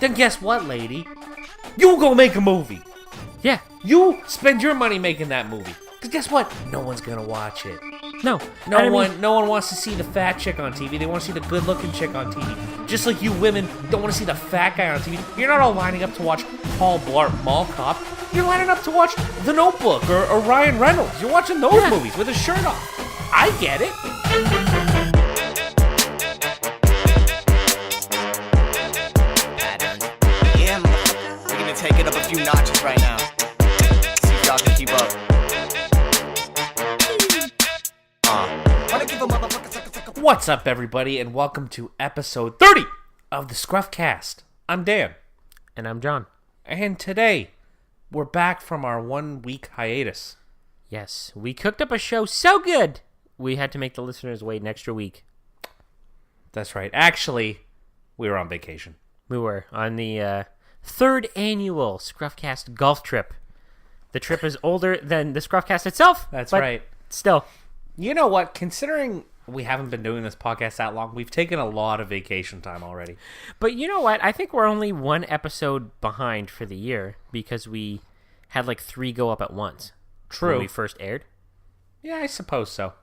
then guess what, lady? You go make a movie. Yeah. You spend your money making that movie. Because guess what? No one's going to watch it. No. No one wants to see the fat chick on TV. They want to see the good-looking chick on TV. Just like you women don't want to see the fat guy on TV. You're not all lining up to watch Paul Blart Mall Cop. You're lining up to watch The Notebook or Ryan Reynolds. You're watching those movies with his shirt off. I get it. Yeah, we're gonna take it up a few notches right now. See if y'all can keep up. What's up, everybody, and welcome to episode 30 of the ScruffCast. I'm Dan. And I'm John. And today, we're back from our 1 week hiatus. Yes, we cooked up a show so good, we had to make the listeners wait an extra week. That's right. Actually, we were on vacation. We were on the third annual ScruffCast golf trip. The trip is older than the ScruffCast itself. That's right. Still. You know what? Considering we haven't been doing this podcast that long, we've taken a lot of vacation time already. But you know what? I think we're only one episode behind for the year because we had like 3 go up at once. True. When we first aired. Yeah, I suppose so.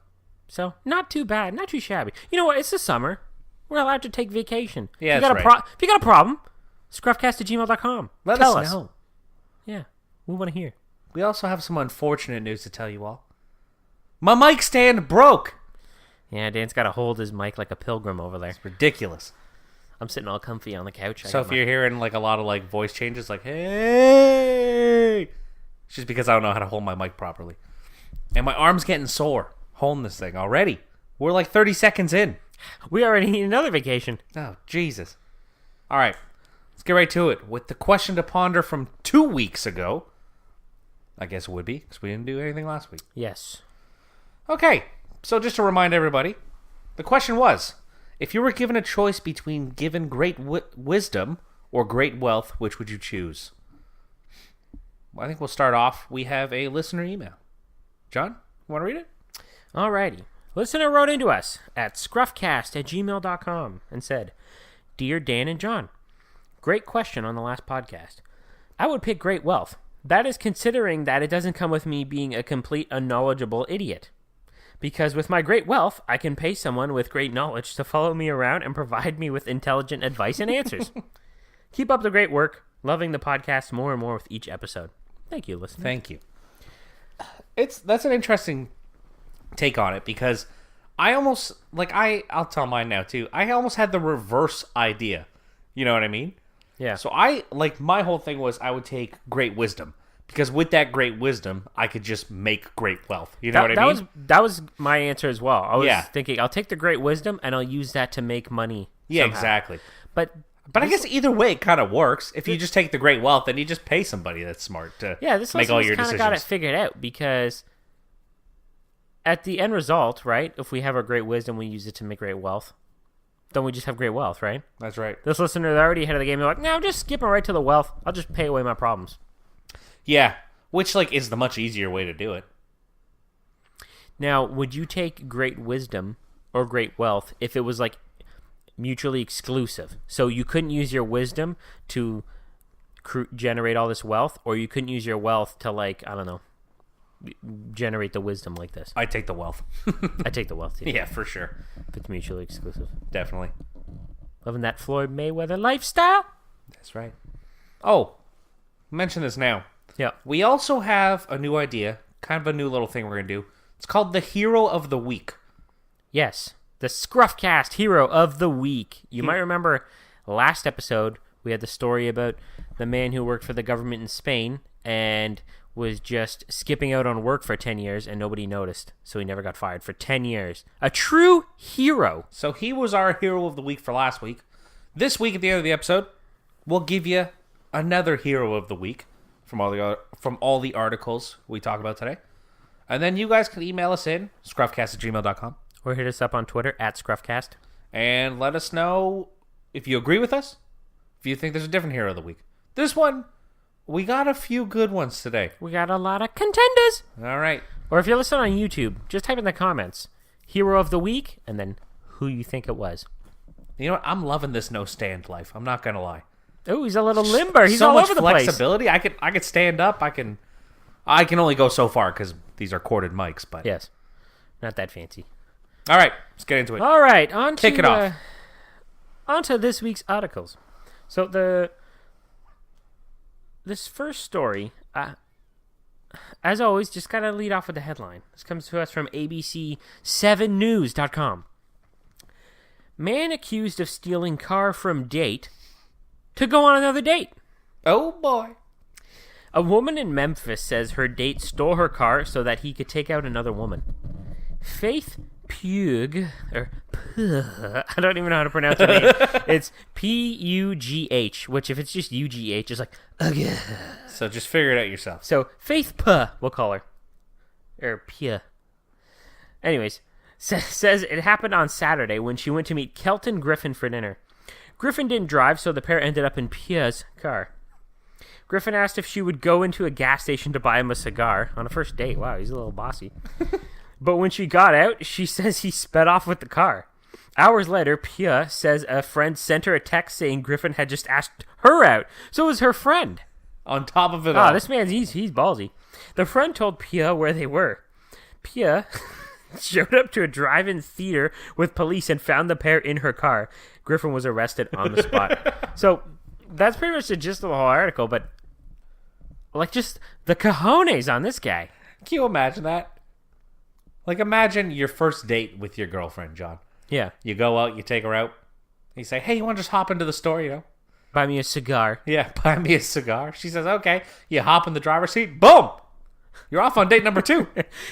So, not too bad. Not too shabby. You know what? It's the summer. We're allowed to take vacation. Yeah, if you got a problem, scruffcast@gmail.com. Tell us. Know. Yeah, we want to hear. We also have some unfortunate news to tell you all. My mic stand broke. Yeah, Dan's got to hold his mic like a pilgrim over there. It's ridiculous. I'm sitting all comfy on the couch. So if you're hearing like a lot of like voice changes, like, hey, it's just because I don't know how to hold my mic properly. And my arm's getting sore holding this thing already. We're like 30 seconds in. We already need another vacation. Oh, Jesus. All right, let's get right to it with the question to ponder from 2 weeks ago. I guess it would be, because we didn't do anything last week. Yes. Okay, so just to remind everybody, the question was, if you were given a choice between given great wisdom or great wealth, which would you choose? Well, I think we'll start off. We have a listener email. John, you want to read it? Alrighty. Listener wrote into us at scruffcast@gmail.com and said, Dear Dan and John, great question on the last podcast. I would pick great wealth. That is considering that it doesn't come with me being a complete unknowledgeable idiot. Because with my great wealth, I can pay someone with great knowledge to follow me around and provide me with intelligent advice and answers. Keep up the great work. Loving the podcast more and more with each episode. Thank you, listener. Thank you. That's an interesting take on it because I almost, like, I'll tell mine now too. I almost had the reverse idea. You know what I mean? Yeah. So my whole thing was I would take great wisdom. Because with that great wisdom, I could just make great wealth. You know what I mean? That was my answer as well. I was thinking, I'll take the great wisdom and I'll use that to make money. Yeah, somehow. exactly. But I guess either way it kind of works. If you just take the great wealth, then you just pay somebody that's smart to make all your decisions. Kind of got it figured out because at the end result, right, if we have our great wisdom, we use it to make great wealth. Then we just have great wealth, right? That's right. This listener, they're already ahead of the game. They're like, no, I'm just skipping right to the wealth. I'll just pay away my problems. Yeah, which like is the much easier way to do it. Now, would you take great wisdom or great wealth if it was like mutually exclusive? So you couldn't use your wisdom to generate all this wealth, or you couldn't use your wealth to, like, I don't know, generate the wisdom like this? I take the wealth. I take the wealth, too. Yeah, for sure. If it's mutually exclusive. Definitely. Loving that Floyd Mayweather lifestyle. That's right. Oh, mention this now. Yeah. We also have a new idea, kind of a new little thing we're going to do. It's called the Hero of the Week. Yes, the ScruffCast Hero of the Week. You might remember last episode, we had the story about the man who worked for the government in Spain and was just skipping out on work for 10 years and nobody noticed, so he never got fired for 10 years. A true hero. So he was our Hero of the Week for last week. This week at the end of the episode, we'll give you another Hero of the Week from all the articles we talk about today. And then you guys can email us in, scruffcast@gmail.com. Or hit us up on Twitter, @ScruffCast. And let us know if you agree with us, if you think there's a different Hero of the Week. This one, we got a few good ones today. We got a lot of contenders. All right. Or if you're listening on YouTube, just type in the comments, Hero of the Week, and then who you think it was. You know what? I'm loving this no stand life. I'm not going to lie. Oh, he's a little limber. He's so all much over the place. flexibility. I could stand up. I can only go so far because these are corded mics. But Yes. Not that fancy. all right, let's get into it. All right, Kick it off. On to this week's articles. So this first story, as always, just gotta lead off with the headline. This comes to us from ABC7news.com. Man accused of stealing car from date to go on another date. Oh boy. A woman in Memphis says her date stole her car so that he could take out another woman. Faith Pugh, or Pugh, I don't even know how to pronounce her name. It's Pugh, which if it's just UGH, it's like, ugh. So just figure it out yourself. So Faith Puh, we'll call her. Or Pugh. Anyways, says it happened on Saturday when she went to meet Kelton Griffin for dinner. Griffin didn't drive, so the pair ended up in Pugh's car. Griffin asked if she would go into a gas station to buy him a cigar on a first date. Wow, he's a little bossy. But when she got out, she says he sped off with the car. Hours later, Pugh says a friend sent her a text saying Griffin had just asked her out. So it was her friend. On top of it all. Oh, this man's, he's ballsy. The friend told Pugh where they were. Pugh showed up to a drive-in theater with police and found the pair in her car. Griffin was arrested on the spot. So that's pretty much the gist of the whole article, but like just the cojones on this guy. Can you imagine that? Like, imagine your first date with your girlfriend, John. Yeah. You go out, you take her out. You say, hey, you want to just hop into the store, you know? Buy me a cigar. Yeah, buy me a cigar. She says, okay. You hop in the driver's seat. Boom! You're off on date number 2.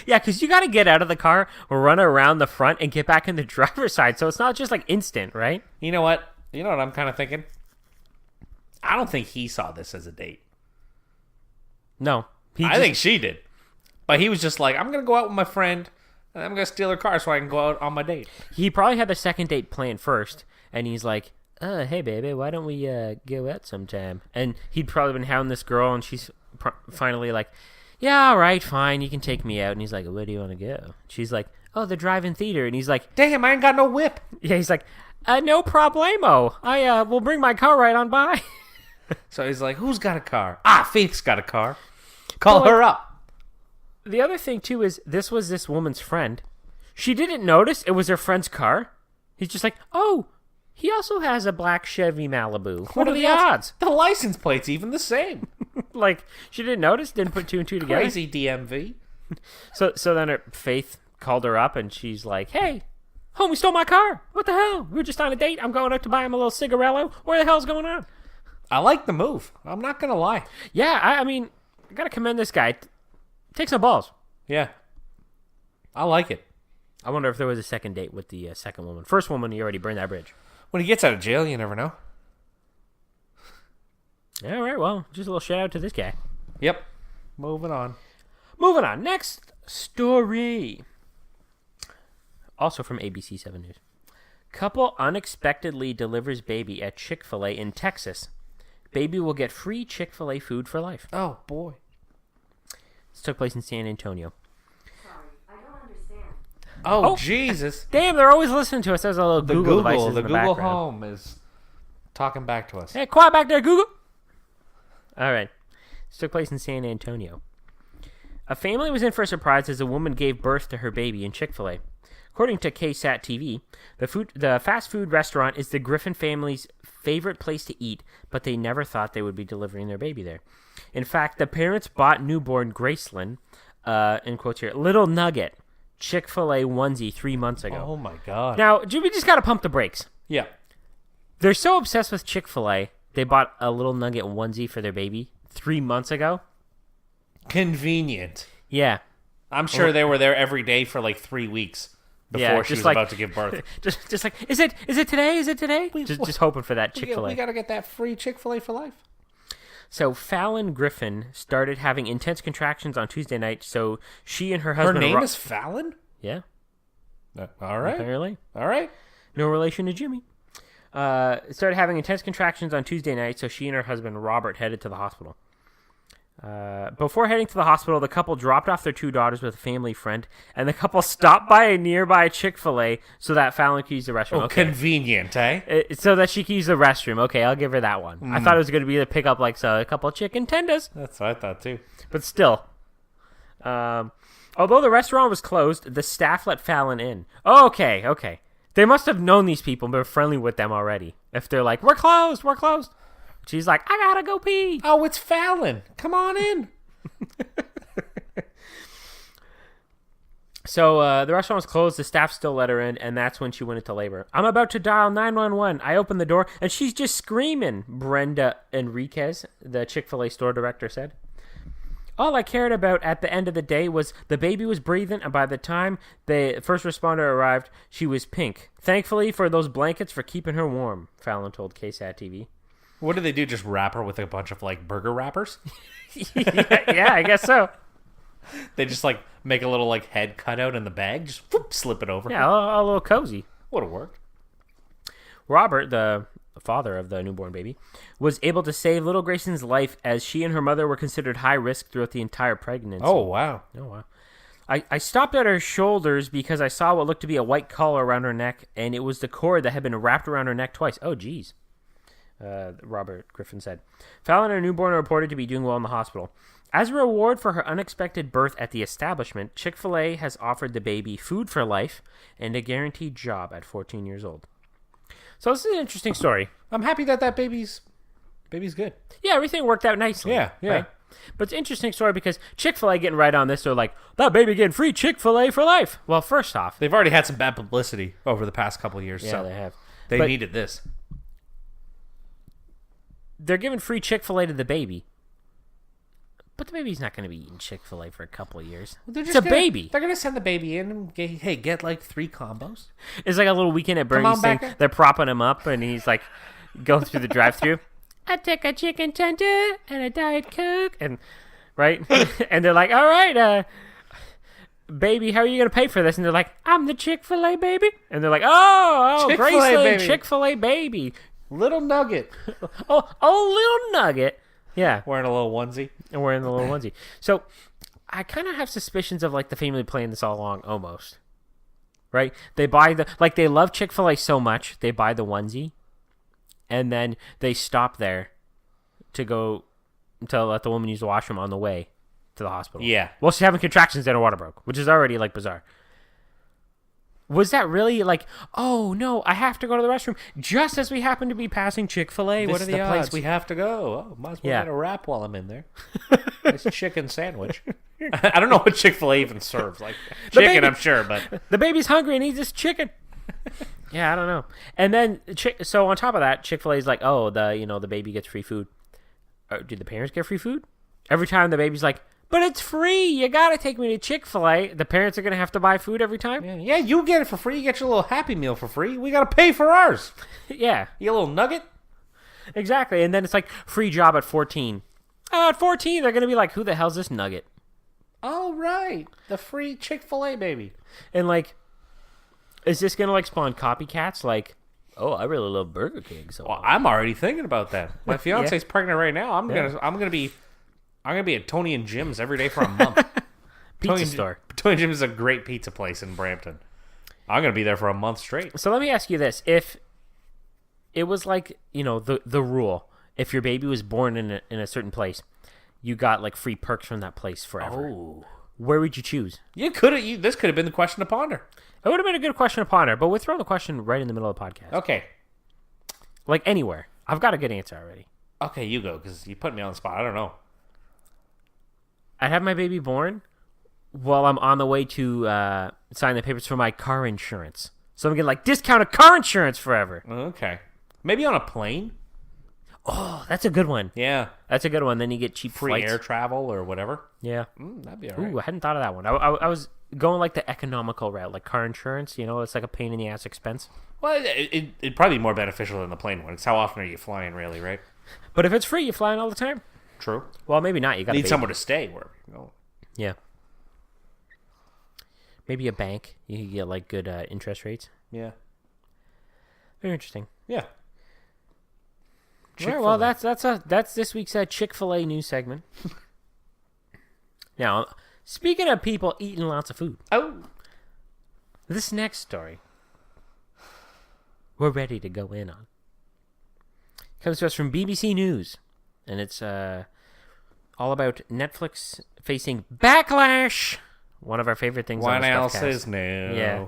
Yeah, because you got to get out of the car, run around the front, and get back in the driver's side. So it's not just like instant, right? You know what? You know what I'm kind of thinking? I don't think he saw this as a date. No. I think she did. But he was just like, I'm going to go out with my friend, and I'm going to steal her car so I can go out on my date. He probably had the second date planned first, and he's like, hey, baby, why don't we go out sometime? And he'd probably been hounding this girl, and she's finally like, yeah, all right, fine, you can take me out. And he's like, where do you want to go? She's like, oh, the drive-in theater. And he's like, damn, I ain't got no whip. Yeah, he's like, no problemo. I will bring my car right on by. So he's like, who's got a car? Faith's got a car. Call her up. The other thing, too, is this was this woman's friend. She didn't notice it was her friend's car. He's just like, oh, he also has a black Chevy Malibu. What are the odds? The license plate's even the same. Like, she didn't notice, didn't put 2 and 2 together. Crazy DMV. So then Faith called her up, and she's like, hey, homie stole my car. What the hell? We were just on a date. I'm going out to buy him a little cigarello. Where the hell's going on? I like the move. I'm not going to lie. Yeah, I mean, I got to commend this guy. Take some balls. Yeah. I like it. I wonder if there was a second date with the second woman. First woman, he already burned that bridge. When he gets out of jail, you never know. All right, well, just a little shout out to this guy. Yep. Moving on. Moving on. Next story. Also from ABC 7 News. Couple unexpectedly delivers baby at ChickFilA in Texas. Baby will get free ChickFilA food for life. Oh, boy. This took place in San Antonio. Sorry, I don't understand. Oh, Jesus. Damn, they're always listening to us. There's a little Google devices in the Google background. Home is talking back to us. Hey, quiet back there, Google. All right. This took place in San Antonio. A family was in for a surprise as a woman gave birth to her baby in Chick-fil-A. According to KSAT TV, the fast food restaurant is the Griffin family's favorite place to eat, but they never thought they would be delivering their baby there. In fact, the parents bought newborn Gracelyn, in quotes here, Little Nugget, Chick-fil-A onesie 3 months ago. Oh, my God. Now, we just got to pump the brakes. Yeah. They're so obsessed with Chick-fil-A, they bought a Little Nugget onesie for their baby 3 months ago. Convenient. Yeah. I'm sure they were there every day for like 3 weeks before she was about to give birth. just like, is it today? Is it today? Just hoping for that Chick-fil-A. We got to get that free Chick-fil-A for life. So Fallon Griffin started having intense contractions on Tuesday night, so she and her husband... Her name is Fallon? Yeah. All right. Apparently. All right. No relation to Jimmy. Started having intense contractions on Tuesday night, so she and her husband Robert headed to the hospital. Before heading to the hospital, the couple dropped off their 2 daughters with a family friend, and the couple stopped by a nearby ChickFilA so that Fallon could use the restroom. Oh, Okay. convenient, eh? So that she could use the restroom. Okay, I'll give her that one. I thought it was going to be to pick up like a couple chicken tenders, That's what I thought, too. but still. Although the restaurant was closed, the staff let Fallon in. Oh, okay. They must have known these people and been friendly with them already. If they're like, we're closed. She's like, I gotta go pee. Oh, it's Fallon. Come on in. So the restaurant was closed. The staff still let her in, and that's when she went into labor. I'm about to dial 911. I open the door, and she's just screaming, Brenda Enriquez, the ChickFilA store director, said. All I cared about at the end of the day was the baby was breathing, and by the time the first responder arrived, she was pink. Thankfully for those blankets for keeping her warm, Fallon told KSAT TV. What do they do? Just wrap her with a bunch of, like, burger wrappers? yeah, I guess so. They just, like, make a little, like, head cutout in the bag. Just whoop, slip it over. Yeah, a little cozy. Would've worked. Robert, the father of the newborn baby, was able to save little Grayson's life as she and her mother were considered high risk throughout the entire pregnancy. Oh, wow. I stopped at her shoulders because I saw what looked to be a white collar around her neck, and it was the cord that had been wrapped around her neck twice. Oh, geez. Robert Griffin said. Fallon and her newborn are reported to be doing well in the hospital. As a reward for her unexpected birth at the establishment, ChickFilA has offered the baby food for life and a guaranteed job at 14 years old. So this is an interesting story. I'm happy that baby's good. Yeah, everything worked out nicely. Yeah. Right? But it's an interesting story because ChickFilA getting right on this. They're like, that baby getting free ChickFilA for life. Well, first off, They've already had some bad publicity over the past couple of years, yeah, so they have. they But needed this. they're giving free ChickFilA to the baby. But the baby's not going to be eating ChickFilA for a couple of years. It's a baby. They're going to send the baby in and get like 3 combos. It's like a little weekend at Bernie's thing. Becca. They're propping him up, and he's like going through the drive-thru. I take a chicken tender and a Diet Coke, and right, and they're like, "All right, baby, how are you gonna pay for this?" And they're like, "I'm the ChickFilA baby," and they're like, "Oh, ChickFilA Graceland, baby. ChickFilA baby, Little nugget. oh, little nugget." Yeah, Wearing a little onesie. and wearing the little onesie. So I kind of have suspicions of like the family playing this all along, almost. Right? They buy they love ChickFilA so much, they buy the onesie, and then they stop there to let the woman use the washroom on the way to the hospital. Yeah. Well, she's having contractions and her water broke, which is already like bizarre. Was that really like, oh no, I have to go to the restroom just as we happen to be passing ChickFilA? This What are is the odds? place we have to go. Oh, might as well Yeah. get a wrap while I'm in there. Nice chicken sandwich. I don't know what Chick-fil-A even serves. Like chicken, baby- I'm sure, but The baby's hungry and needs this chicken. Yeah, I don't know. And then, so on top of that, ChickFilA is like, oh, the baby gets free food. Do the parents get free food? Every time the baby's like, but it's free. You got to take me to ChickFilA. The parents are going to have to buy food every time? yeah, you get it for free. You get your little Happy Meal for free. We got to pay for ours. Yeah, You little nugget. exactly. And then it's like, free job at 14. At 14, they're going to be like, who the hell's this nugget? Oh, right. The free Chick-fil-A baby. And like, is this going to like spawn copycats? Like, oh, I really love Burger King. So Well, I'm already thinking about that. My fiance's pregnant right now. I'm gonna be at Tony and Jim's every day for a month. pizza store. Tony and Jim's is a great pizza place in Brampton. I'm gonna be there for a month straight. So let me ask you this: if it was like the rule, if your baby was born in a certain place, you got like free perks from that place forever. Oh, Where would you choose? you could have. This could have been the question to ponder. It would have been a good question to ponder, but we'll throw the question right in the middle of the podcast. Okay, Like anywhere. I've got a good answer already. okay, you go because you put me on the spot. I don't know. I'd have my baby born while I'm on the way to sign the papers for my car insurance. So I'm getting like discounted car insurance forever. Okay, maybe on a plane. Oh, that's a good one. Yeah, That's a good one. Then you get cheap free flights. air travel or whatever. Yeah. That'd be all right. Ooh, I hadn't thought of that one. I was going like the economical route, like car insurance. It's like a pain in the ass expense. Well, it'd probably be more beneficial than the plane one. Because how often are you flying, really? Right? But if it's free, you're flying all the time. True. Well, maybe not. You got Need somewhere to stay wherever you go. Yeah. Maybe a bank. You can get like good interest rates. Yeah. Very interesting. Yeah. All right, well, that's this week's ChickFilA news segment. Now, speaking of people eating lots of food, Oh. this next story we're ready to go in on. Comes to us from BBC News, and it's all about Netflix facing Backlash. One of our favorite things on What the else ScruffCast. is new? Yeah.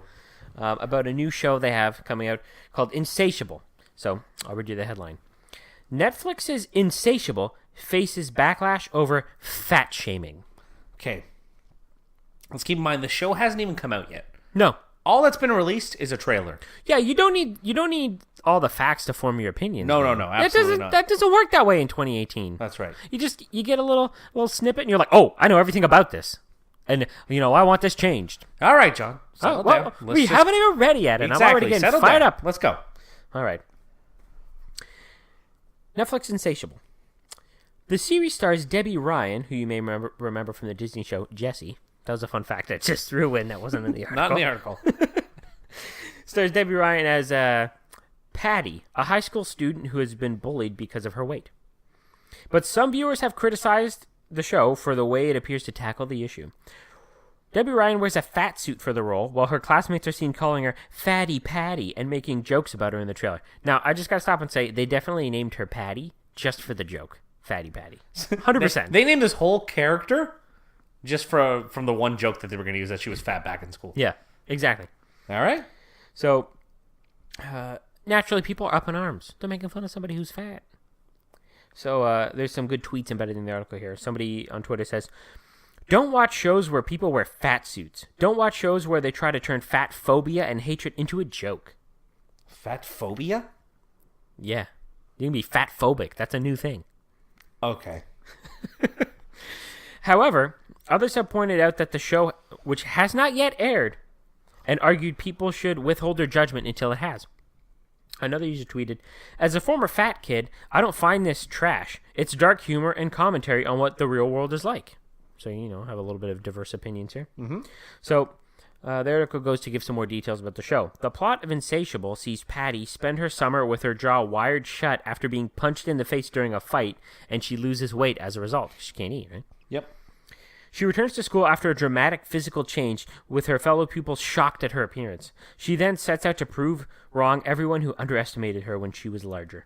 About a new show they have coming out called Insatiable. So, I'll read you the headline. Netflix's Insatiable faces backlash over fat shaming. Okay. Let's keep in mind the show hasn't even come out yet. No. All that's been released is a trailer. Yeah, you don't need all the facts to form your opinion. No, absolutely not. That doesn't work that way in 2018. That's right. You get a little snippet and you're like, "Oh, I know everything about this." And I want this changed. All right, John. Settle down. We haven't even read yet, and I'm already getting Settle fired down. up. Let's go. All right. Netflix Insatiable. The series stars Debbie Ryan, who you may remember from the Disney show Jessie. That was a fun fact I just threw in that wasn't in the article. Not in the article. Stars Debbie Ryan as Patty, a high school student who has been bullied because of her weight. But some viewers have criticized the show for the way it appears to tackle the issue. Debbie Ryan wears a fat suit for the role, while her classmates are seen calling her Fatty Patty and making jokes about her in the trailer. Now, I just gotta stop and say, they definitely named her Patty just for the joke. Fatty Patty. 100%. They named this whole character just from the one joke that they were going to use that she was fat back in school. Yeah, exactly. All right. So, naturally, people are up in arms. They're making fun of somebody who's fat. So, there's some good tweets embedded in the article here. Somebody on Twitter says, "Don't watch shows where people wear fat suits. Don't watch shows where they try to turn fat phobia and hatred into a joke." Fat phobia? Yeah. You can be fat phobic. That's a new thing. Okay. However, others have pointed out that the show, which has not yet aired, and argued people should withhold their judgment until it has. Another user tweeted, "As a former fat kid, I don't find this trash. It's dark humor and commentary on what the real world is like." So, have a little bit of diverse opinions here. Mm-hmm. So, the article goes to give some more details about the show. The plot of Insatiable sees Patty spend her summer with her jaw wired shut after being punched in the face during a fight, and she loses weight as a result. She can't eat, right? Yep. She returns to school after a dramatic physical change, with her fellow pupils shocked at her appearance. She then sets out to prove wrong everyone who underestimated her when she was larger.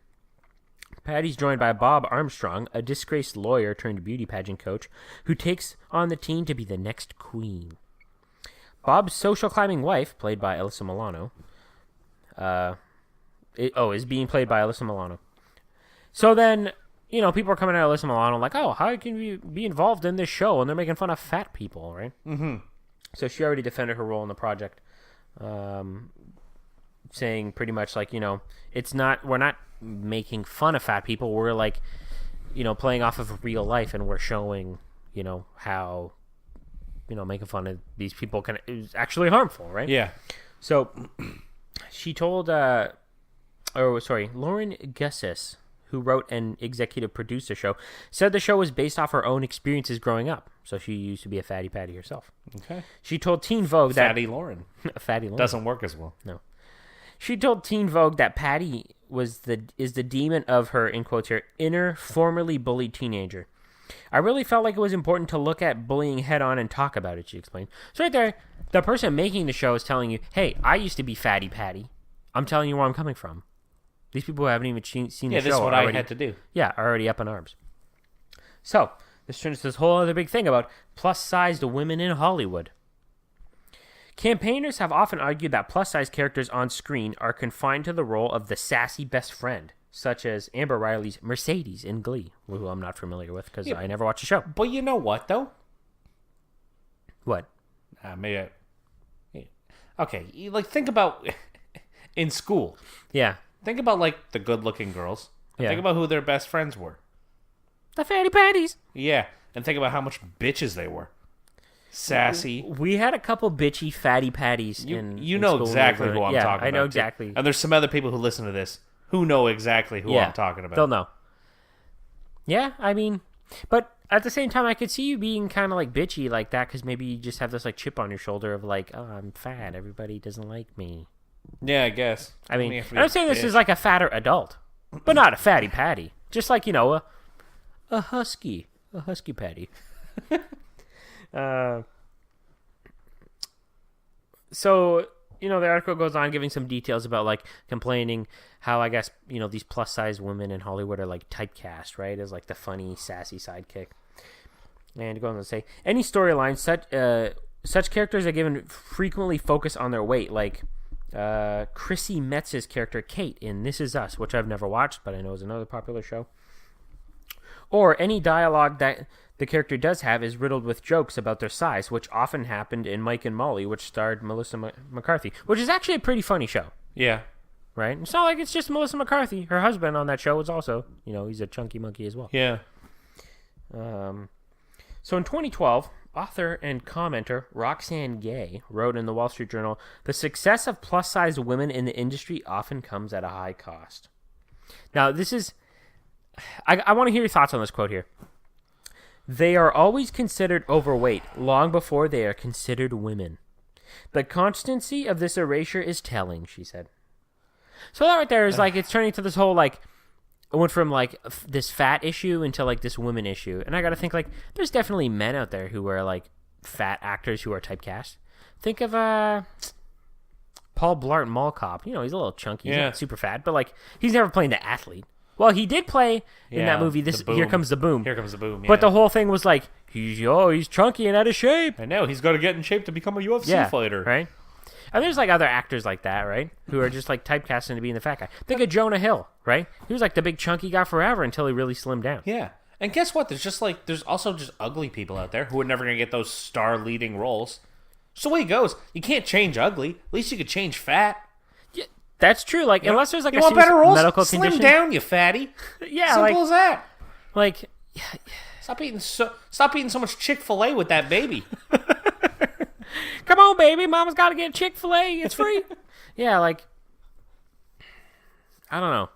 Patty's joined by Bob Armstrong, a disgraced lawyer turned beauty pageant coach, who takes on the teen to be the next queen. Bob's social climbing wife, played by Alyssa Milano, is being played by Alyssa Milano. So then, people are coming at Alyssa Milano like, "Oh, how can you be involved in this show?" And they're making fun of fat people, right? Mm-hmm. So she already defended her role in the project, saying pretty much like, we're not making fun of fat people. We're like, playing off of real life, and we're showing, how, making fun of these people is actually harmful, right? Yeah. So she told, Lauren Gussis, who wrote and executive produced the show, said the show was based off her own experiences growing up. So she used to be a fatty patty herself. Okay. She told Teen Vogue that... Fatty Lauren. Fatty Lauren. Doesn't work as well. No. She told Teen Vogue that Patty is the demon of her, in quotes here, inner, formerly bullied teenager. "I really felt like it was important to look at bullying head on and talk about it," she explained. So right there, the person making the show is telling you, "Hey, I used to be Fatty Patty. I'm telling you where I'm coming from." These people who haven't even seen the show. Yeah, this is what I had to do. Yeah, are already up in arms. So, this turns to this whole other big thing about plus-sized women in Hollywood. Campaigners have often argued that plus-size characters on screen are confined to the role of the sassy best friend, such as Amber Riley's Mercedes in Glee, who I'm not familiar with because I never watched the show. But you know what, though? What? Maybe okay, think about in school. Yeah. Think about, the good-looking girls. Yeah. Think about who their best friends were. The Fatty Patties. Yeah, and think about how much bitches they were. Sassy. We had a couple bitchy Fatty Patties You in know school exactly over- who I'm yeah, talking about. I know too. exactly. And there's some other people who listen to this who know exactly who I'm talking about. They'll know. Yeah, I mean, but at the same time, I could see you being kind of bitchy like that because maybe you just have this chip on your shoulder of oh, I'm fat. Everybody doesn't like me. Yeah, I guess. I mean, have to and I'm saying this bitch. is a fatter adult, but not a Fatty Patty. Just a husky patty. So, the article goes on giving some details about, like, complaining how, I guess, these plus-size women in Hollywood are, like, typecast, right, as, like, the funny, sassy sidekick. And it goes on to say, any storyline, such characters are given frequently focus on their weight, like Chrissy Metz's character, Kate, in This Is Us, which I've never watched, but I know is another popular show. Or any dialogue that the character does have is riddled with jokes about their size, which often happened in Mike and Molly, which starred Melissa McCarthy, which is actually a pretty funny show. Yeah. Right? It's not like it's just Melissa McCarthy. Her husband on that show is also, he's a chunky monkey as well. Yeah. So in 2012, author and commenter Roxane Gay wrote in the Wall Street Journal, "The success of plus-sized women in the industry often comes at a high cost." Now, this is... I want to hear your thoughts on this quote here. "They are always considered overweight long before they are considered women. The constancy of this erasure is telling," she said. So that right there is like, it's turning to this whole, like, it went from, like, this fat issue into, like, this women issue. And I got to think, like, there's definitely men out there who are, like, fat actors who are typecast. Think of Paul Blart Mall Cop. He's a little chunky. He's not super fat, but, like, he's never playing the athlete. Well, he did play in that movie, Here Comes the Boom. Here Comes the Boom, yeah. But the whole thing was like, he's chunky and out of shape. I know, he's got to get in shape to become a UFC fighter. Right? And there's, like, other actors like that, right? Who are just, like, typecasting to being the fat guy. Think of Jonah Hill, right? He was, like, the big chunky guy forever until he really slimmed down. Yeah. And guess what? There's also just ugly people out there who are never going to get those star leading roles. So the way it goes, you can't change ugly. At least you could change fat. Yeah, that's true. Like, unless there's, like, you a want serious better roles? medical Slim condition. down, you fatty. Yeah, Simple as that. Like, Stop eating so much ChickFilA with that baby. come on, baby, mama's got to get ChickFilA. It's free. Yeah, like, I don't know.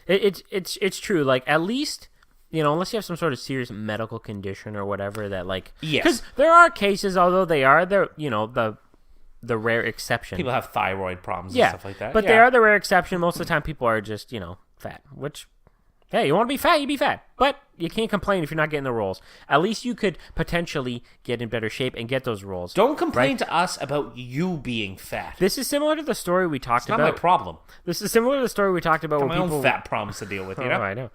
It's true. Like, at least, unless you have some sort of serious medical condition or whatever that, like, yes, because there are cases, although they are the rare exception. People have thyroid problems and stuff like that. But they are the rare exception. Most of the time, people are just fat. Which, hey, you want to be fat, you be fat. But you can't complain if you're not getting the roles. At least you could potentially get in better shape and get those roles. Don't complain to us about you being fat. This is similar to the story we talked about. It's not my problem. This is similar to the story we talked about. I got my own fat problems to deal with, you know? I know.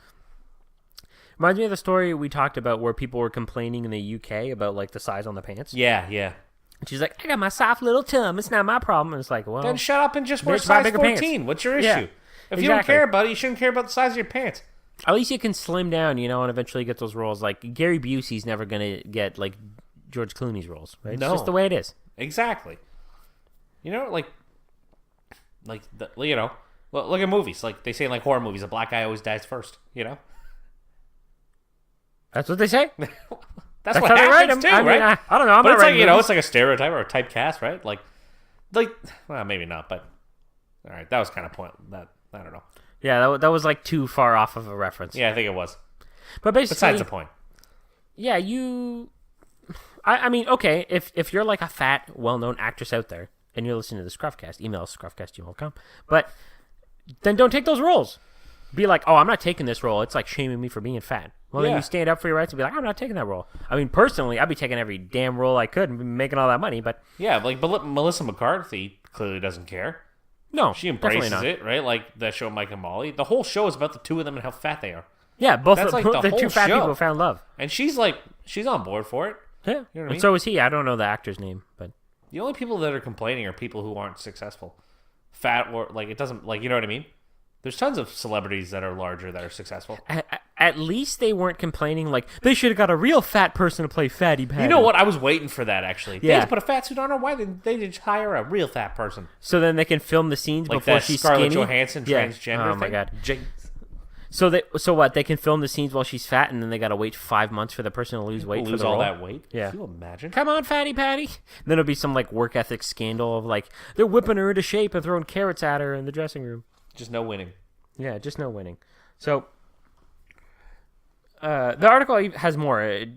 Reminds me of the story we talked about where people were complaining in the UK about, like, the size on the pants. Yeah, yeah. And she's like, I got my soft little tum. It's not my problem. And it's like, well... Then shut up and just wear bitch, buy size bigger 14. pants. What's your issue? Yeah, If you don't care about it, you shouldn't care about the size of your pants. At least you can slim down, and eventually get those roles. Like, Gary Busey's never going to get, like, George Clooney's roles, right? No. It's just the way it is. Exactly. Well, look at movies. Like, they say in, like, horror movies, a black guy always dies first, That's what they say? That's what how they write happens them. too, I mean, right? I don't know. I'm but not it's like, writing movies. it's like a stereotype or a typecast, right? Like, well, maybe not, but all right, that was kind of that I don't know. Yeah, that was, like, too far off of a reference. Yeah, I think it was. But basically... Besides the point. Yeah, I mean, okay, if you're, like, a fat, well-known actress out there, and you're listening to the ScruffCast, email us, scruffcast@gmail.com, but then don't take those roles. Be like, oh, I'm not taking this role. It's like shaming me for being fat. Well, then you stand up for your rights and be like, I'm not taking that role. I mean, personally, I'd be taking every damn role I could and be making all that money, but... Yeah, like, Melissa McCarthy clearly doesn't care. No, she embraces it, right? Like that show Mike and Molly. The whole show is about the two of them and how fat they are. Yeah, both That's of like the whole two fat show. people found love. And she's on board for it. Yeah, you know what I mean? So is he. I don't know the actor's name, but the only people that are complaining are people who aren't successful, fat or like it doesn't like you know what I mean. There's tons of celebrities that are larger that are successful. At least they weren't complaining like they should have got a real fat person to play Fatty Patty. You know what? I was waiting for that actually. They Yeah. had to put a fat suit on her. Why didn't they just hire a real fat person? So then they can film the scenes Like before that she's Scarlett skinny. Johansson Yeah. transgender Oh my thing? god. So what? They can film the scenes while she's fat, and then they got to wait 5 months for the person to lose weight. Lose for the all role? that weight? Yeah. Can you imagine? Come on, Fatty Patty. And then it'll be some like work ethic scandal of like they're whipping her into shape and throwing carrots at her in the dressing room. Just no winning. Yeah, just no winning. So the article has more. It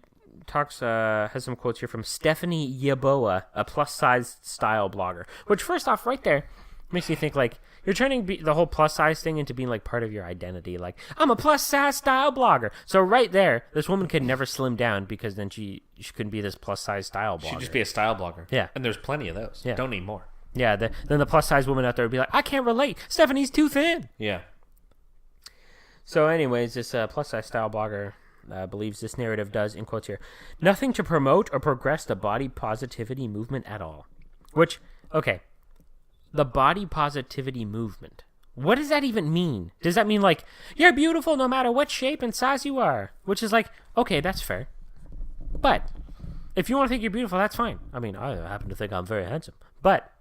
talks has some quotes here from Stephanie Yaboa, a plus size style blogger. Which first off, right there, Makes you think like you're turning the whole plus size thing into being like part of your identity. Like, I'm a plus size style blogger. So right there, this woman could never slim down because then she couldn't be this plus size style blogger. She'd just be a style blogger. Yeah. And there's plenty of those. Yeah. Don't need more. Yeah, then the plus size woman out there would be like, I can't relate. Stephanie's too thin. Yeah. So anyways, this plus size style blogger believes this narrative does, in quotes here, nothing to promote or progress the body positivity movement at all. Which, okay, the body positivity movement. What does that even mean? Does that mean like, you're beautiful no matter what shape and size you are? Which is like, okay, that's fair. But if you want to think you're beautiful, that's fine. I mean, I happen to think I'm very handsome. But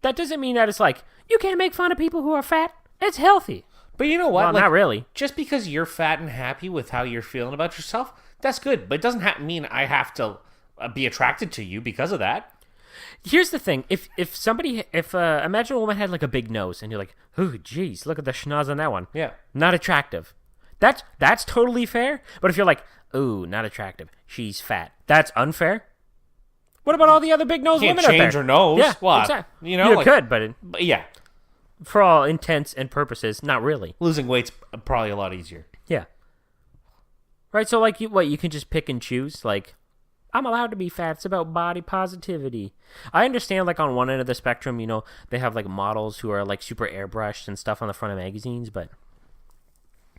that doesn't mean that it's like, you can't make fun of people who are fat. It's healthy. But you know what? Well, not really. Just because you're fat and happy with how you're feeling about yourself, that's good. But it doesn't mean I have to be attracted to you because of that. Here's the thing: if imagine a woman had like a big nose, and you're like, oh, geez, look at the schnoz on that one. Yeah. Not attractive. That's totally fair. But if you're like, oh, not attractive, she's fat, that's unfair. What about all the other big nose Can't women out there? change her nose. Yeah, What? exactly. You know, you like, could, but yeah, for all intents and purposes, not really. losing weight's probably a lot easier. Yeah. Right. So like, you can just pick and choose. Like, I'm allowed to be fat. It's about body positivity. I understand, like, on one end of the spectrum, you know, they have, like, models who are, like, super airbrushed and stuff on the front of magazines, but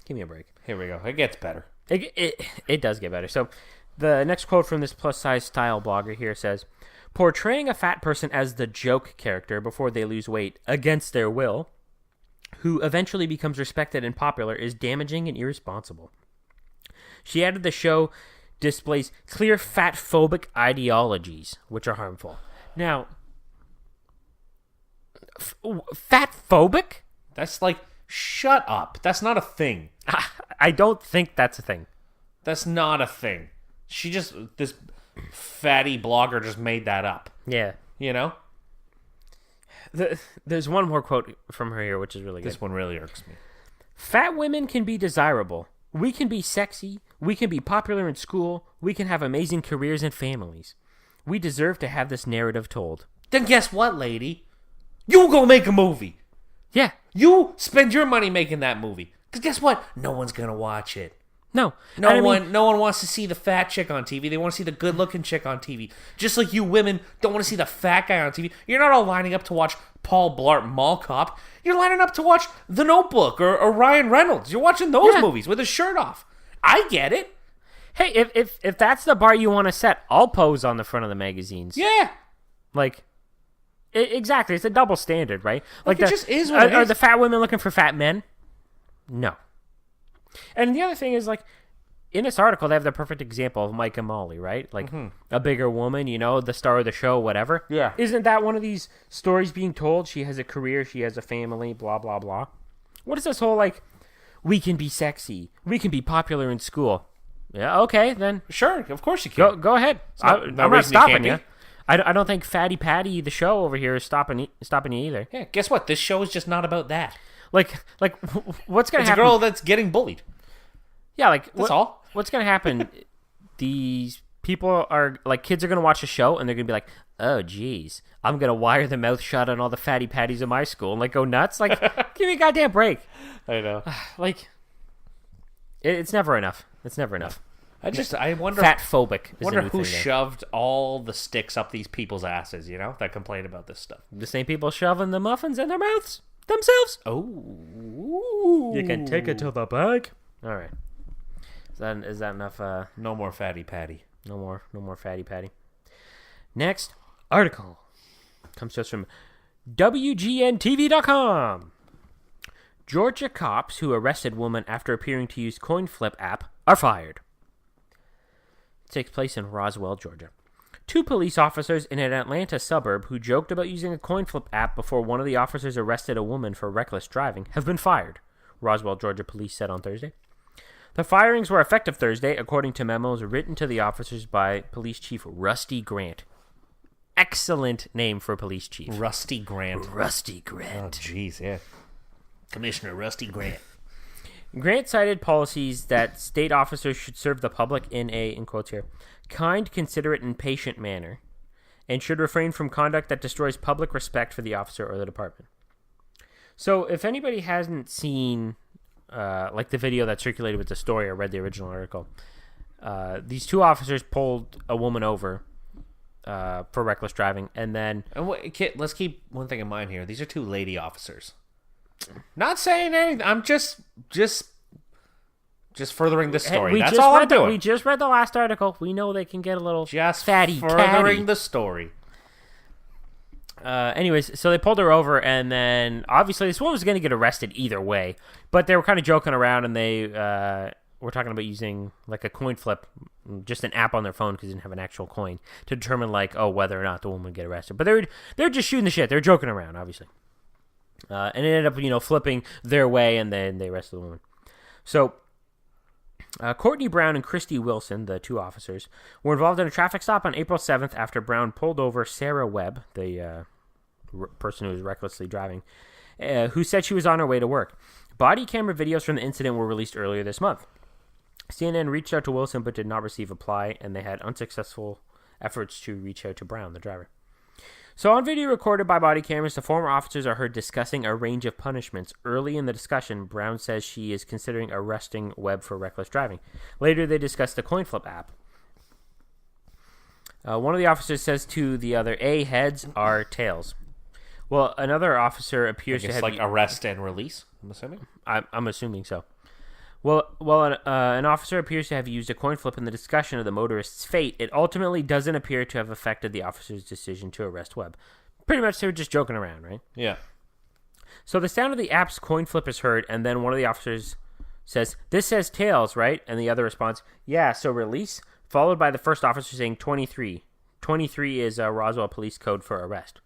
give me a break. Here we go. It gets better. It does get better. So the next quote from this plus-size style blogger here says, portraying a fat person as the joke character before they lose weight against their will, who eventually becomes respected and popular, is damaging and irresponsible. She added the show displays clear fat-phobic ideologies, which are harmful. Now, fat-phobic? That's like, shut up. That's not a thing. I don't think that's a thing. That's not a thing. This fatty blogger just made that up. Yeah. You know? There's one more quote from her here, which is really good. This one really irks me. Fat women can be desirable. We can be sexy. We can be popular in school. We can have amazing careers and families. We deserve to have this narrative told. Then guess what, lady? You go make a movie. Yeah. You spend your money making that movie. Because guess what? No one's going to watch it. No. No one wants to see the fat chick on TV. They want to see the good-looking chick on TV. Just like you women don't want to see the fat guy on TV. You're not all lining up to watch Paul Blart Mall Cop. You're lining up to watch The Notebook or Ryan Reynolds. You're watching those movies with his shirt off. I get it. Hey, if that's the bar you want to set, I'll pose on the front of the magazines. Yeah. Like, exactly. It's a double standard, right? Like it just is what it is. Are the fat women looking for fat men? No. And the other thing is, like, in this article, they have the perfect example of Mike and Molly, right? Like, a bigger woman, you know, the star of the show, whatever. Yeah. Isn't that one of these stories being told? She has a career, she has a family, blah, blah, blah. What is this whole, like, we can be sexy, we can be popular in school? Yeah, okay, then. Sure, of course you can. Go ahead. I'm not stopping you. I don't think Fatty Patty, the show over here, is stopping you either. Yeah, guess what? This show is just not about that. Like, what's gonna It's happen? a girl that's getting bullied. Yeah, like That's all. What's gonna happen? These people are like, kids are gonna watch a show and they're gonna be like, oh geez, I'm gonna wire the mouth shut on all the fatty patties in my school and like go nuts. Like, give me a goddamn break. I know. Like, it's never enough. It's never enough. I wonder. Fat phobic. Wonder who shoved all the sticks up these people's asses. You know, that complain about this stuff. The same people shoving the muffins in their mouths themselves. Oh, you can take it to the bank. All right. Is that enough? No more fatty patty. No more fatty patty. Next article comes to us from WGNTV.com. Georgia cops who arrested woman after appearing to use coin flip app are fired. It takes place in Roswell, Georgia. 2 police officers in an Atlanta suburb who joked about using a coin flip app before one of the officers arrested a woman for reckless driving have been fired, Roswell, Georgia police said on Thursday. The firings were effective Thursday, according to memos written to the officers by Police Chief Rusty Grant. Excellent name for a police chief. Rusty Grant. Rusty Grant. Oh, jeez, yeah. Commissioner Rusty Grant. Grant cited policies that state officers should serve the public in a, in quotes here, kind, considerate, and patient manner, and should refrain from conduct that destroys public respect for the officer or the department. So if anybody hasn't seen like the video that circulated with the story or read the original article, these two officers pulled a woman over for reckless driving, and then... Let's keep one thing in mind here. These are two lady officers. Not saying anything. I'm just furthering the story. That's all I'm doing. We just read the last article. We know they can get a little just fatty, furthering catty. the story. Anyways, so they pulled her over, and then obviously this woman was going to get arrested either way, but they were kind of joking around, and they were talking about using like a coin flip, just an app on their phone because they didn't have an actual coin, to determine like, whether or not the woman would get arrested. But they were just shooting the shit. They were joking around, obviously. And it ended up, flipping their way, and then they arrested the woman. So Courtney Brown and Christy Wilson, the two officers, were involved in a traffic stop on April 7th after Brown pulled over Sarah Webb, the person who was recklessly driving, who said she was on her way to work. Body camera videos from the incident were released earlier this month. CNN reached out to Wilson but did not receive a reply, and they had unsuccessful efforts to reach out to Brown, the driver. So on video recorded by body cameras, the former officers are heard discussing a range of punishments. Early in the discussion, Brown says she is considering arresting Webb for reckless driving. Later, they discuss the coin flip app. One of the officers says to the other, "A, heads are tails." Well, another officer appears to have... like arrest and release, I'm assuming? I'm assuming so. Well, an officer appears to have used a coin flip in the discussion of the motorist's fate. It ultimately doesn't appear to have affected the officer's decision to arrest Webb. Pretty much they were just joking around, right? Yeah. So the sound of the app's coin flip is heard, and then one of the officers says, "This says tails, right?" And the other responds, "Yeah, so release," followed by the first officer saying 23. 23 is Roswell police code for arrest.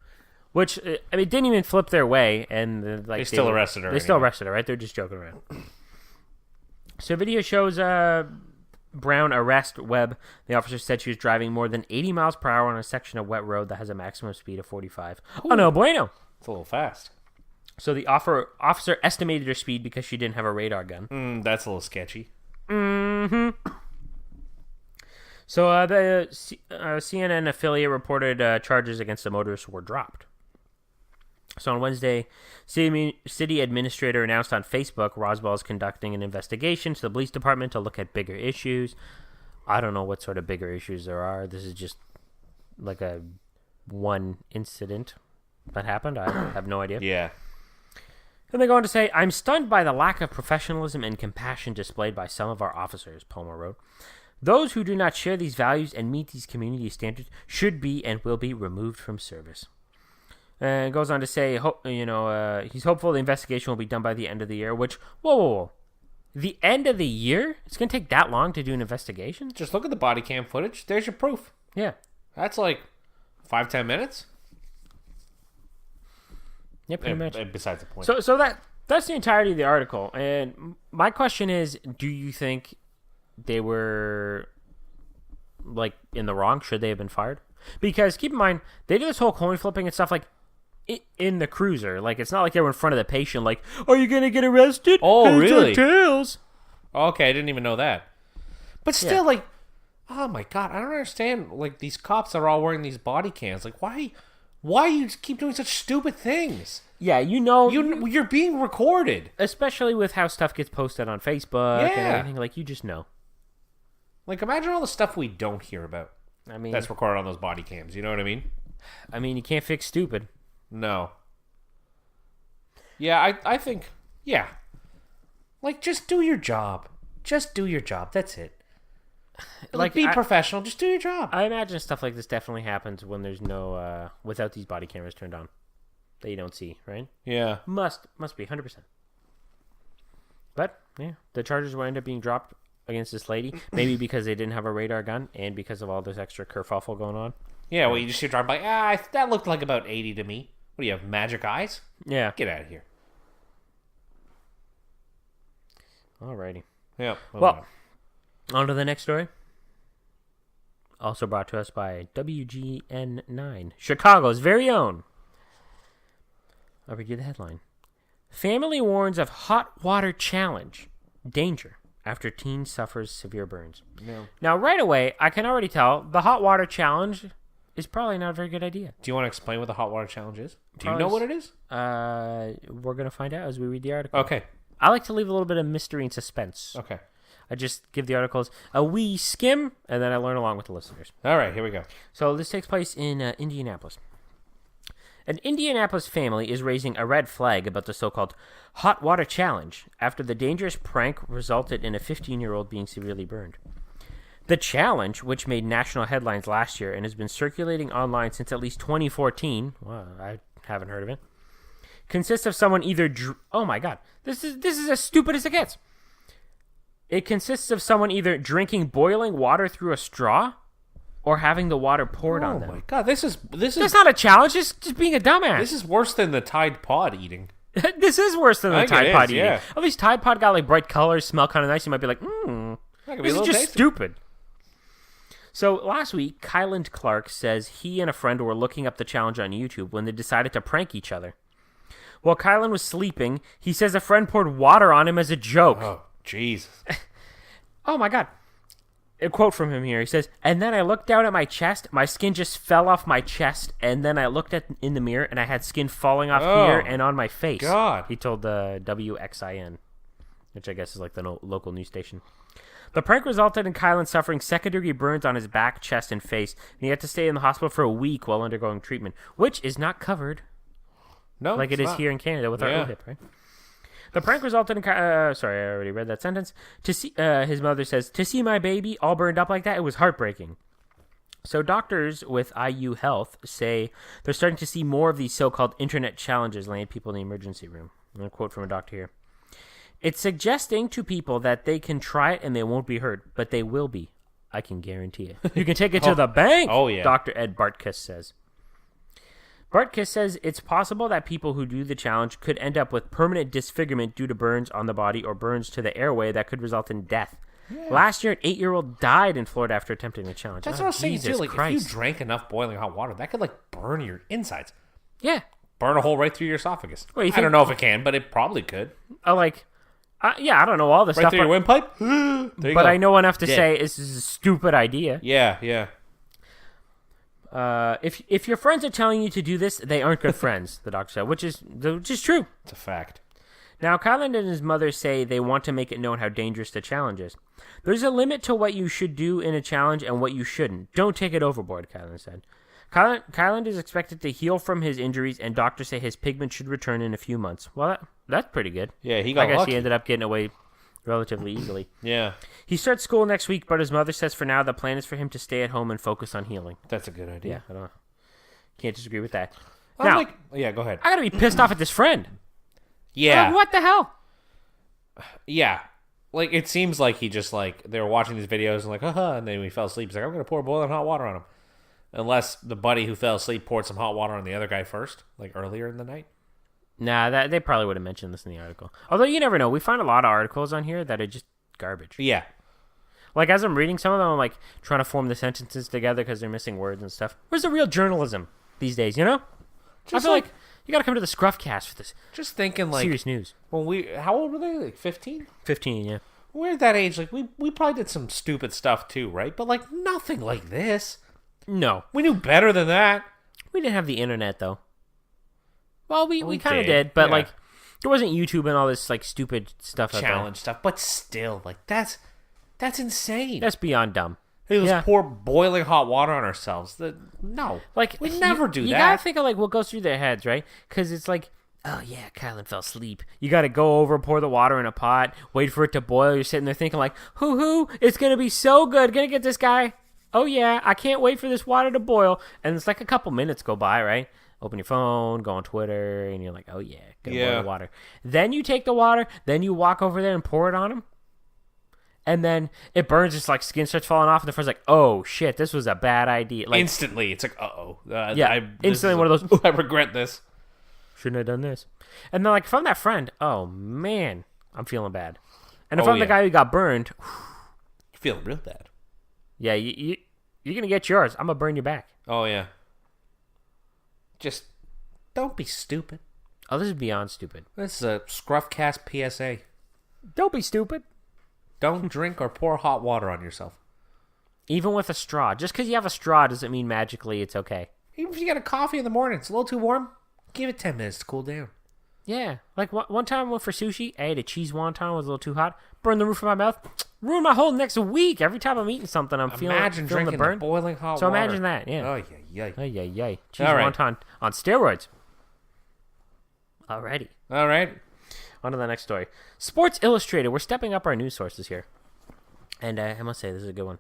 Which, it didn't even flip their way, and they still arrested her. They still arrested her, right? They're just joking around. So video shows Brown arrest Webb. The officer said she was driving more than 80 miles per hour on a section of wet road that has a maximum speed of 45. Ooh. Oh, no bueno. It's a little fast. So the officer estimated her speed because she didn't have a radar gun. That's a little sketchy. Mm-hmm. So the CNN affiliate reported charges against the motorist were dropped. So on Wednesday, city administrator announced on Facebook Roswell is conducting an investigation to the police department to look at bigger issues. I don't know what sort of bigger issues there are. This is just like a one incident that happened. I have no idea. Yeah. And they go on to say, "I'm stunned by the lack of professionalism and compassion displayed by some of our officers," Palmer wrote. "Those who do not share these values and meet these community standards should be and will be removed from service." And goes on to say, he's hopeful the investigation will be done by the end of the year, which, whoa. The end of the year? It's going to take that long to do an investigation? Just look at the body cam footage. There's your proof. Yeah. That's like 5-10 minutes. Yeah, pretty much. Besides the point. So that's the entirety of the article. And my question is, do you think they were, like, in the wrong? Should they have been fired? Because keep in mind, they did this whole coin flipping and stuff, like, in the cruiser. Like, it's not like they were in front of the patient, like, "Are you going to get arrested?" Oh, really? Tails. Okay, I didn't even know that. But still, like, oh my God, I don't understand. Like, these cops are all wearing these body cams. Like, why you keep doing such stupid things? Yeah, you're being recorded. Especially with how stuff gets posted on Facebook and everything. Like, you just know. Like, imagine all the stuff we don't hear about. I mean, that's recorded on those body cams. You know what I mean? I mean, you can't fix stupid. No. Yeah, I think, yeah. Like, just do your job. Just do your job. That's it. Like, be professional. Just do your job. I imagine stuff like this definitely happens when there's no, without these body cameras turned on. That you don't see, right? Yeah. Must be, 100%. But, yeah, the charges will end up being dropped against this lady. Maybe because they didn't have a radar gun and because of all this extra kerfuffle going on. Yeah, well, you just see her drive by. That looked like about 80 to me. What do you have, magic eyes? Yeah. Get out of here. Alrighty. Yeah. Well, on to the next story. Also brought to us by WGN9, Chicago's very own. I'll read you the headline. Family warns of hot water challenge. Danger after teen suffers severe burns. No. Now, right away, I can already tell the hot water challenge is probably not a very good idea. Do you want to explain what the hot water challenge is? Do you Probably know what it is? We're going to find out as we read the article. Okay. I like to leave a little bit of mystery and suspense. Okay. I just give the articles a wee skim, and then I learn along with the listeners. All right, here we go. So this takes place in Indianapolis. An Indianapolis family is raising a red flag about the so-called hot water challenge after the dangerous prank resulted in a 15-year-old being severely burned. The challenge, which made national headlines last year and has been circulating online since at least 2014, well, I haven't heard of it, consists of someone either... oh my god, this is as stupid as it gets. It consists of someone either drinking boiling water through a straw or having the water poured on them. Oh my god, this is That's not a challenge, it's just being a dumbass. this is worse than the Tide Pod eating. This is worse than the I think it Tide Pod is, eating. yeah. At least Tide Pod got like bright colors, smell kind of nice. You might be like, That could be this a is little just tasty. stupid. So last week, Kyland Clark says he and a friend were looking up the challenge on YouTube when they decided to prank each other. While Kylan was sleeping, he says a friend poured water on him as a joke. Oh, Jesus. Oh my god. A quote from him here. He says, and then I looked down at my chest. My skin just fell off my chest. And then I looked in the mirror and I had skin falling off here and on my face. God. He told the WXIN, which I guess is like the local news station. The prank resulted in Kylan suffering second-degree burns on his back, chest, and face. And he had to stay in the hospital for a week while undergoing treatment, which is not covered No, like it it's is not. here in Canada with our Yeah. OHIP, right? The prank resulted in... sorry, I already read that sentence. To see, his mother says, to see my baby all burned up like that, it was heartbreaking. So doctors with IU Health say they're starting to see more of these so-called internet challenges land people in the emergency room. And a quote from a doctor here. It's suggesting to people that they can try it and they won't be hurt, but they will be. I can guarantee it. You can take it to the bank, Oh, yeah. Dr. Ed Bartkus says. Bartkus says it's possible that people who do the challenge could end up with permanent disfigurement due to burns on the body or burns to the airway that could result in death. Yeah. Last year, an 8-year-old died in Florida after attempting the challenge. That's what I was saying, too. Jesus Like, Christ. if you drank enough boiling hot water, that could, like, burn your insides. Yeah. Burn a hole right through your esophagus. Well, you I think- don't know if it can, but it probably could. Yeah, I don't know all the Right stuff. through your windpipe? There you But go. I know enough to Dead. say this is a stupid idea. Yeah, yeah. If your friends are telling you to do this, they aren't good friends, the doctor said, which is true. It's a fact. Now, Kylan and his mother say they want to make it known how dangerous the challenge is. There's a limit to what you should do in a challenge and what you shouldn't. Don't take it overboard, Kylan said. Kylan is expected to heal from his injuries, and doctors say his pigment should return in a few months. Well, that's pretty good. Yeah, he got I guess lucky. he ended up getting away relatively easily. Yeah, He starts school next week, but his mother says for now the plan is for him to stay at home and focus on healing. that's a good idea. Yeah, I don't know. Can't disagree with that. I'm Now, like, yeah, go ahead. I gotta be pissed off at this friend. Yeah. Like, what the hell? Yeah. Like, it seems like he just, like, they were watching these videos and like, haha, and then when he fell asleep, he's like, I'm going to pour boiling hot water on him. Unless the buddy who fell asleep poured some hot water on the other guy first, like, earlier in the night. Nah, they probably would have mentioned this in the article. Although, you never know. We find a lot of articles on here that are just garbage. Yeah. Like, as I'm reading some of them, I'm, like, trying to form the sentences together because they're missing words and stuff. Where's the real journalism these days, you know? I feel like you gotta come to the ScruffCast for this Just thinking, like, serious news. when how old were they? Like, 15? 15, yeah. We're at that age, like, we probably did some stupid stuff too, right? But, like, nothing like this. No. We knew better than that. We didn't have the internet, though. Well, we kind of did, did, but, yeah. like, there wasn't YouTube and all this, like, stupid stuff out there. Challenge stuff. But still, like, that's insane. That's beyond dumb. Hey, let's Yeah. pour boiling hot water on ourselves. No. Like, we never do you that. gotta think of, like, what goes through their heads, right? Because it's like, oh, yeah, Kylan fell asleep. You gotta go over, pour the water in a pot, wait for it to boil. You're sitting there thinking, like, hoo-hoo, it's gonna be so good. Gonna get this guy. Oh, yeah, I can't wait for this water to boil. And it's like a couple minutes go by, right? Open your phone, go on Twitter, and you're like, oh, yeah, gonna boil the water. Then you take the water, then you walk over there and pour it on him. And then it burns, just like skin starts falling off, and the friend's like, "Oh shit, this was a bad idea." Like Instantly, it's like, uh-oh. Yeah, instantly one of those, I regret this. Shouldn't have done this. And then, like, if I'm that friend, oh man, I'm feeling bad. And if Oh, I'm the yeah. guy who got burned, You feel real bad. yeah, you're gonna get yours. I'm gonna burn you back. Oh, yeah. Just don't be stupid. Oh, this is beyond stupid. This is a ScruffCast PSA. Don't be stupid. Don't drink or pour hot water on yourself. Even with a straw. Just because you have a straw doesn't mean magically it's okay. Even if you got a coffee in the morning, it's a little too warm, give it 10 minutes to cool down. Yeah. Like one time I went for sushi. I ate a cheese wonton. It was a little too hot. Burned the roof of my mouth. Ruined my whole next week. Every time I'm eating something, I'm feeling drinking the burn. boiling hot so water. imagine that. Yeah. Oh, yeah. Ay. Cheese All right. wonton on steroids. Alrighty. All right. On to the next story. Sports Illustrated. We're stepping up our news sources here. And I must say, this is a good one.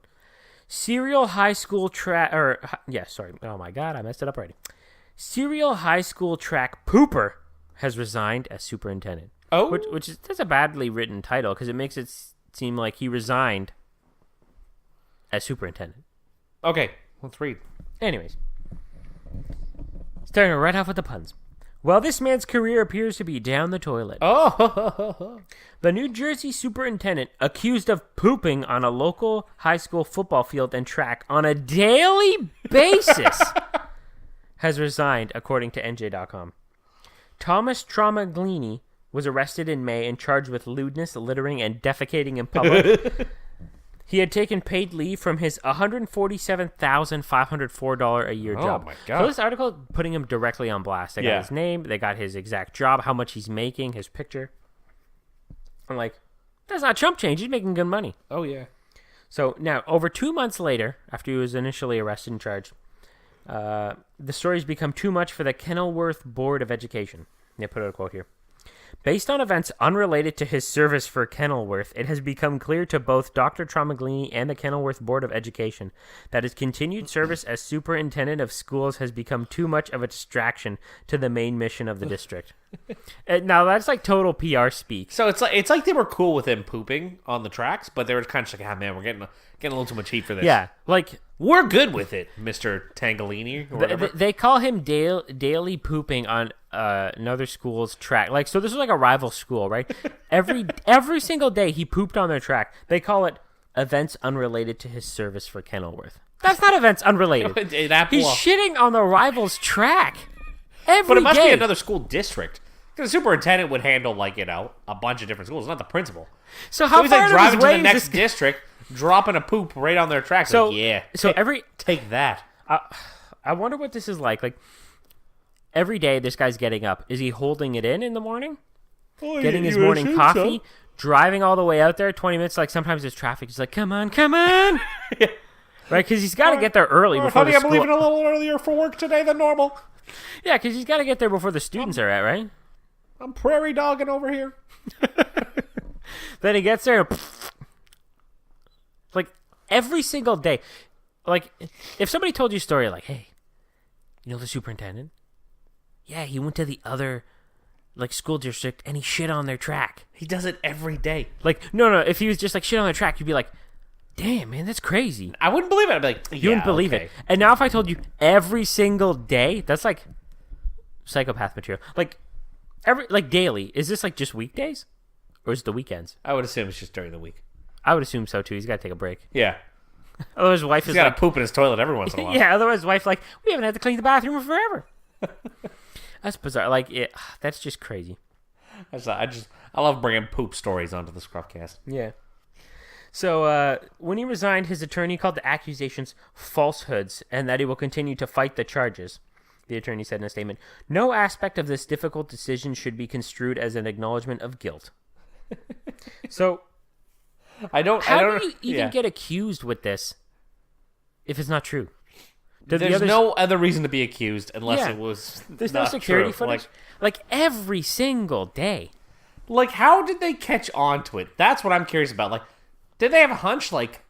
Serial high school track... Oh my God, I messed it up already. Serial high school track pooper has resigned as superintendent. Oh? That's a badly written title because it makes it seem like he resigned as superintendent. Okay, let's read. Anyways. Starting right off with the puns. Well, this man's career appears to be down the toilet. Oh! The New Jersey superintendent, accused of pooping on a local high school football field and track on a daily basis, has resigned, according to NJ.com. Thomas Tramaglini was arrested in May and charged with lewdness, littering, and defecating in public. He had taken paid leave from his $147,504 a year job. Oh, my God. So this article putting him directly on blast. They got Yeah. his name, they got his exact job, how much he's making, his picture. I'm like, that's not chump change. He's making good money. Oh, yeah. So now, over 2 months later, after he was initially arrested and charged, the story's become too much for the Kenilworth Board of Education. They put out a quote here. Based on events unrelated to his service for Kenilworth, it has become clear to both Dr. Tramaglini and the Kenilworth Board of Education that his continued service as superintendent of schools has become too much of a distraction to the main mission of the district. Now, that's like total PR speak. So it's like they were cool with him pooping on the tracks, but they were kind of like, man, we're getting a little too much heat for this. Yeah, like... We're good with it, Mr. Tangolini, or whatever. They call him daily pooping on another school's track. Like, so this is like a rival school, right? Every single day he pooped on their track. They call it events unrelated to his service for Kenilworth. That's not events unrelated. He's shitting on the rival's track every day. But it must be another school district. Because the superintendent would handle, like, a bunch of different schools, not the principal. So how he's far like out of driving his to way the is next this district, dropping a poop right on their tracks. So like, yeah. So take that. I wonder what this is like. Like every day, this guy's getting up. Is he holding it in the morning? Getting his morning coffee, driving all the way out there, 20 minutes. Like sometimes there's traffic. He's like, come on. Yeah. Right, because he's got to get there early before honey, the I'm school. leaving a little earlier for work today than normal. Yeah, because he's got to get there before the students are at, right? I'm prairie dogging over here. Then he gets there, like every single day. Like if somebody told you a story, like, hey, you know the superintendent? Yeah, he went to the other like school district and he shit on their track. He does it every day. Like no, if he was just like shit on their track, you'd be like, damn, man, that's crazy. I wouldn't believe it. I'd be like, You wouldn't believe it. And now if I told you every single day, that's like psychopath material. Like daily. Is this like just weekdays? Or is it the weekends? I would assume it's just during the week. I would assume so too. He's got to take a break. Yeah. Otherwise, wife He's is got to like, poop in his toilet every once in a while. yeah. Otherwise, wife like, we haven't had to clean the bathroom in forever. That's bizarre. Like, that's just crazy. I love bringing poop stories onto the ScruffCast. Yeah. So when he resigned, his attorney called the accusations falsehoods and that he will continue to fight the charges. The attorney said in a statement, "No aspect of this difficult decision should be construed as an acknowledgement of guilt." So, How do you even get accused with this if it's not true? There's no other reason to be accused unless it was. There's no security footage. Like every single day. Like, how did they catch on to it? That's what I'm curious about. Like, did they have a hunch? Like,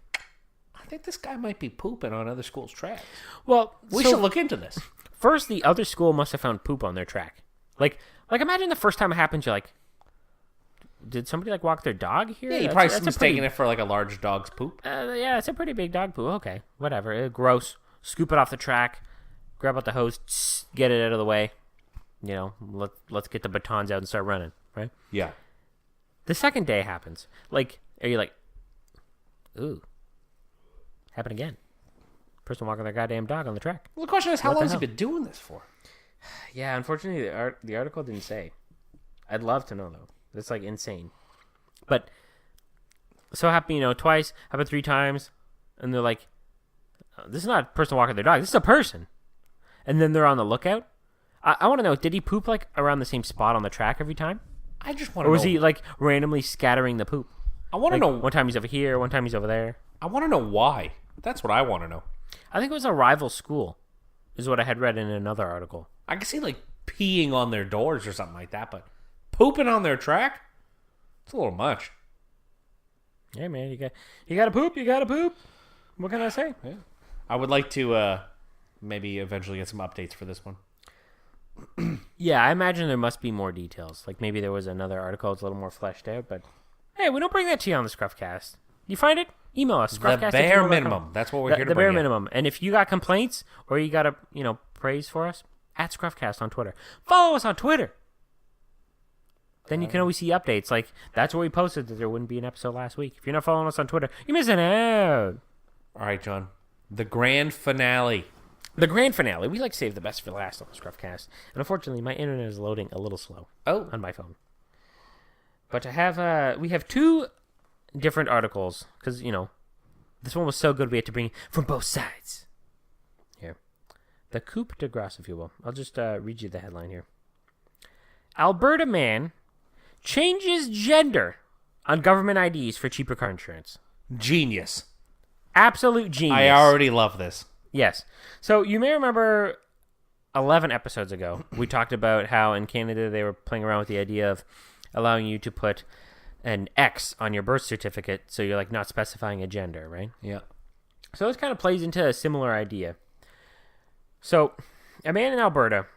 I think this guy might be pooping on other schools' tracks. Well, We should look into this. First, the other school must have found poop on their track. Like imagine the first time it happened, you're like, did somebody like walk their dog here? Yeah, you probably mistaken it for like a large dog's poop. Yeah, it's a pretty big dog poo. Okay, whatever. Gross. Scoop it off the track. Grab out the hose. Get it out of the way. You know, let's get the batons out and start running. Right. Yeah. The second day happens. Like, are you like, ooh, happen again? Person walking their goddamn dog on the track. Well, the question is, how What the long has he hell? been doing this for? Yeah, unfortunately, the article didn't say. I'd love to know though. That's like insane. But so happened, twice, happened 3 times, and they're like, this is not a person walking their dog. This is a person. And then they're on the lookout. I want to know, did he poop like around the same spot on the track every time? I just want to know. Or was he like randomly scattering the poop? I want to Like, know. one time he's over here, one time he's over there. I want to know why. That's what I want to know. I think it was a rival school, is what I had read in another article. I can see like peeing on their doors or something like that, but pooping on their track? It's a little much. Yeah, man, you got to poop, you got to poop. What can I say? Yeah. I would like to maybe eventually get some updates for this one. Yeah, I imagine there must be more details. Like maybe there was another article that's a little more fleshed out, but hey, we don't bring that to you on the ScruffCast. You find it? Email us. The bare minimum. That's what we're here to The bring bare you. minimum. And if you got complaints or you got a praise for us, at ScruffCast on Twitter. Follow us on Twitter. Then you can always see updates. Like that's where we posted that there wouldn't be an episode last week. If you're not following us on Twitter, you're missing out. All right, John. The grand finale. The grand finale. We like to save the best for last on the ScruffCast. And unfortunately, my internet is loading a little slow on my phone. But to have, we have two different articles because, this one was so good we had to bring from both sides. Here. The coup de grace, if you will. I'll just read you the headline here. Alberta man changes gender on government IDs for cheaper car insurance. Genius. Absolute genius. I already love this. Yes. So you may remember 11 episodes ago, we talked about how in Canada they were playing around with the idea of allowing you to put an X on your birth certificate, so you're like not specifying a gender, right? Yeah. So this kind of plays into a similar idea. So a man in Alberta,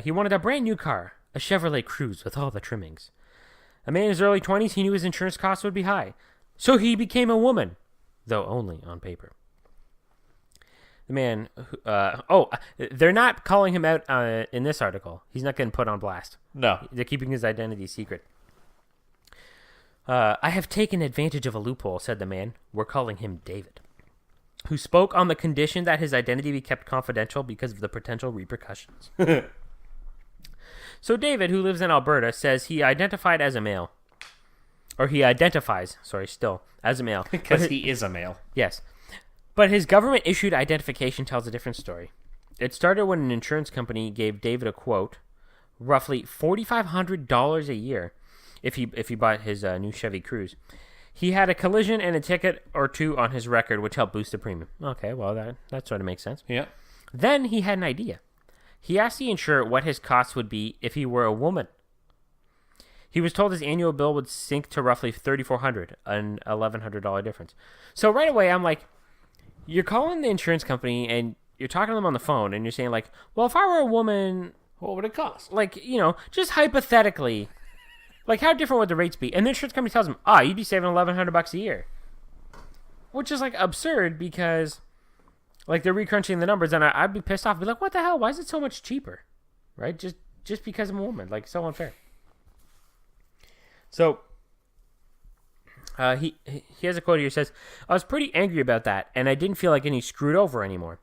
he wanted a brand new car, a Chevrolet Cruze with all the trimmings. A man in his early 20s, he knew his insurance costs would be high. So he became a woman, though only on paper. The man, they're not calling him out in this article. He's not getting put on blast. No. They're keeping his identity secret. I have taken advantage of a loophole, said the man. We're calling him David, who spoke on the condition that his identity be kept confidential because of the potential repercussions. So David, who lives in Alberta, says he identified as a male. Or he identifies, still, as a male. Because he is a male. Yes. But his government-issued identification tells a different story. It started when an insurance company gave David a quote, roughly $4,500 a year, if he bought his new Chevy Cruze. He had a collision and a ticket or two on his record, which helped boost the premium. Okay, well, that sort of makes sense. Yeah. Then he had an idea. He asked the insurer what his costs would be if he were a woman. He was told his annual bill would sink to roughly $3,400, an $1,100 difference. So right away, I'm like, you're calling the insurance company and you're talking to them on the phone and you're saying like, well, if I were a woman, What would it cost? like, just hypothetically, like how different would the rates be? And the insurance company tells him, you'd be saving $1,100 a year. Which is like absurd because like they're recrunching the numbers and I'd be pissed off. I'd be like, what the hell? Why is it so much cheaper? Right? Just because I'm a woman. Like, so unfair. So he has a quote here. He says, I was pretty angry about that, and I didn't feel like getting screwed over anymore.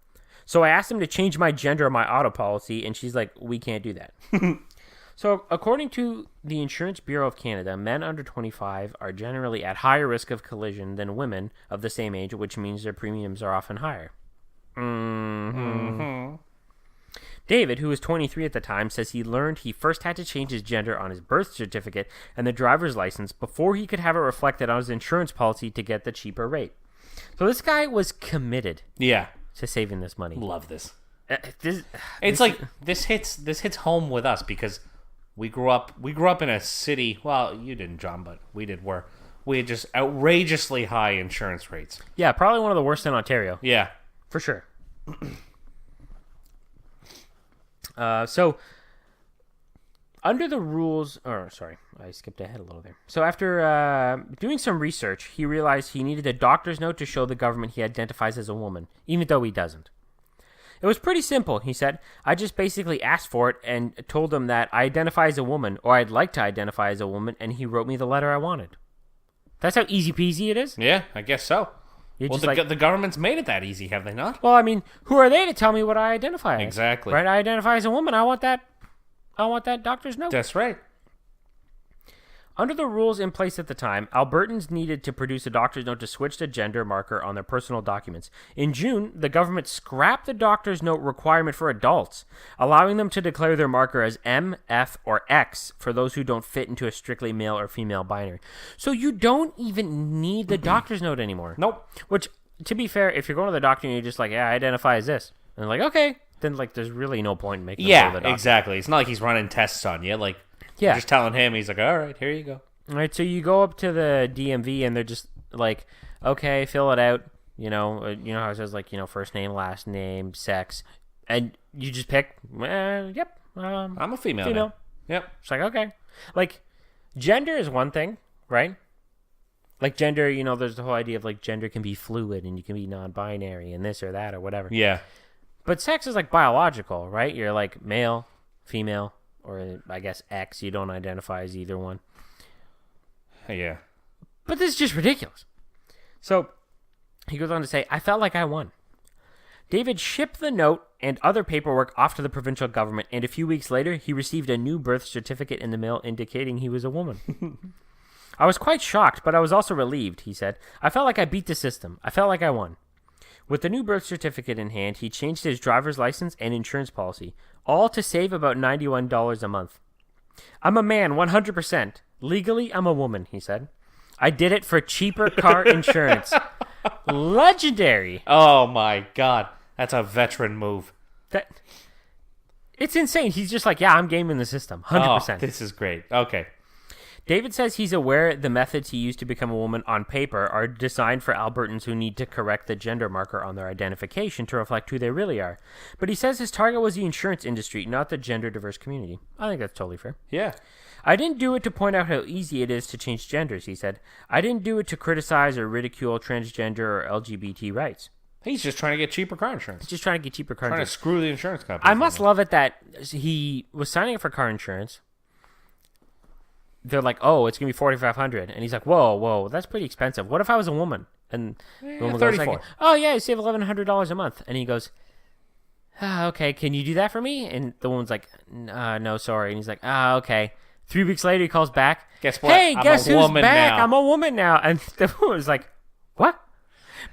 So I asked him to change my gender on my auto policy, and she's like, we can't do that. So according to the Insurance Bureau of Canada, men under 25 are generally at higher risk of collision than women of the same age, which means their premiums are often higher. David, who was 23 at the time, says he learned he first had to change his gender on his birth certificate and the driver's license before he could have it reflected on his insurance policy to get the cheaper rate. So this guy was committed to saving this money. Love this. This This hits home with us because we grew up in a city. Well, you didn't, John, but we did. Where we had just outrageously high insurance rates. Yeah, probably one of the worst in Ontario. Yeah, for sure. So, under the rules, I skipped ahead a little there. So after doing some research, he realized he needed a doctor's note to show the government he identifies as a woman, even though he doesn't. It was pretty simple, he said. I just basically asked for it and told him that I identify as a woman, or I'd like to identify as a woman, and he wrote me the letter I wanted. That's how easy peasy it is? Yeah, I guess so. You're Well, just the government's made it that easy, have they not? well, I mean, who are they to tell me what I identify as? Exactly. Right? I identify as a woman. I want that doctor's note. That's right. Under the rules in place at the time, Albertans needed to produce a doctor's note to switch the gender marker on their personal documents. In June, the government scrapped the doctor's note requirement for adults, allowing them to declare their marker as M, F, or X for those who don't fit into a strictly male or female binary. So you don't even need the doctor's note anymore. Nope. Which, to be fair, if you're going to the doctor and you're just like, yeah, I identify as this, and they're like, okay, then like there's really no point in making them go to the doctor. Exactly. It's not like he's running tests on you. Like, Yeah. you're just telling him, he's like, all right, here you go. All right, so you go up to the DMV and they're just like, okay, fill it out. You know how it says like, first name, last name, sex, and you just pick. Yep, I'm a female. female. Now. Yep. It's like, okay, like gender is one thing, right? Like gender, there's the whole idea of like gender can be fluid and you can be non-binary and this or that or whatever. Yeah. But sex is like biological, right? You're like male, female, or I guess X. You don't identify as either one. Yeah. But this is just ridiculous. So he goes on to say, I felt like I won. David shipped the note and other paperwork off to the provincial government, and a few weeks later, he received a new birth certificate in the mail indicating he was a woman. I was quite shocked, but I was also relieved, he said. I felt like I beat the system. I felt like I won. With the new birth certificate in hand, he changed his driver's license and insurance policy, all to save about $91 a month. I'm a man, 100%. Legally, I'm a woman, he said. I did it for cheaper car insurance. Legendary. Oh, my God. That's a veteran move. It's insane. He's just like, yeah, I'm gaming the system, 100%. Oh, this is great. Okay. David says he's aware the methods he used to become a woman on paper are designed for Albertans who need to correct the gender marker on their identification to reflect who they really are. But he says his target was the insurance industry, not the gender-diverse community. I think that's totally fair. Yeah. I didn't do it to point out how easy it is to change genders, he said. I didn't do it to criticize or ridicule transgender or LGBT rights. He's just trying to get cheaper car insurance. He's just trying to get cheaper car Trying to insurance. screw the insurance company. I must love it that he was signing up for car insurance. They're like, oh, it's going to be $4,500. And he's like, whoa, that's pretty expensive. What if I was a woman? And the woman goes like, $34. oh, yeah, you save $1,100 a month. And he goes, okay, can you do that for me? And the woman's like, no, sorry. And he's like, okay. 3 weeks later, he calls back. Guess what? Hey, I'm guess a who's woman back? now. I'm a woman now. And the woman's like, what?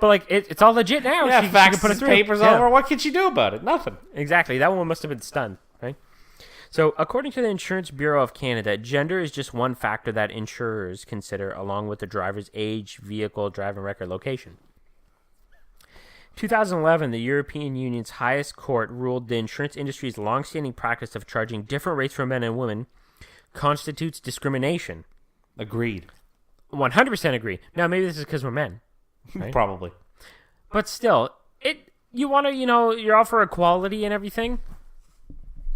But like, it's all legit now. Yeah, she faxes can put it his through. papers Yeah. over. What can she do about it? Nothing. Exactly. That one must have been stunned, right? So, according to the Insurance Bureau of Canada, gender is just one factor that insurers consider along with the driver's age, vehicle, driving record, location. 2011, the European Union's highest court ruled the insurance industry's long-standing practice of charging different rates for men and women constitutes discrimination. Agreed. 100% agree. Now, maybe this is because we're men. Right? Probably. But still, you want to, you're all for equality and everything.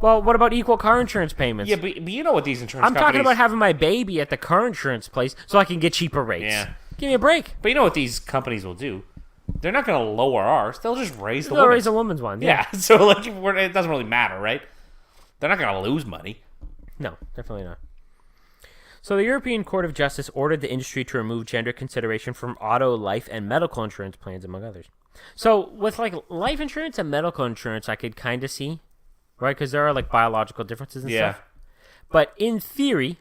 Well, what about equal car insurance payments? Yeah, but you know what these insurance I'm companies... talking about having my baby at the car insurance place so I can get cheaper rates. Yeah. Give me a break. But you know what these companies will do? They're not going to lower ours. They'll just raise the They'll women's. raise a woman's one. Yeah, so like it doesn't really matter, right? They're not going to lose money. No, definitely not. So the European Court of Justice ordered the industry to remove gender consideration from auto, life, and medical insurance plans, among others. So with like life insurance and medical insurance, I could kind of see, right? Because there are like biological differences and stuff. But in theory,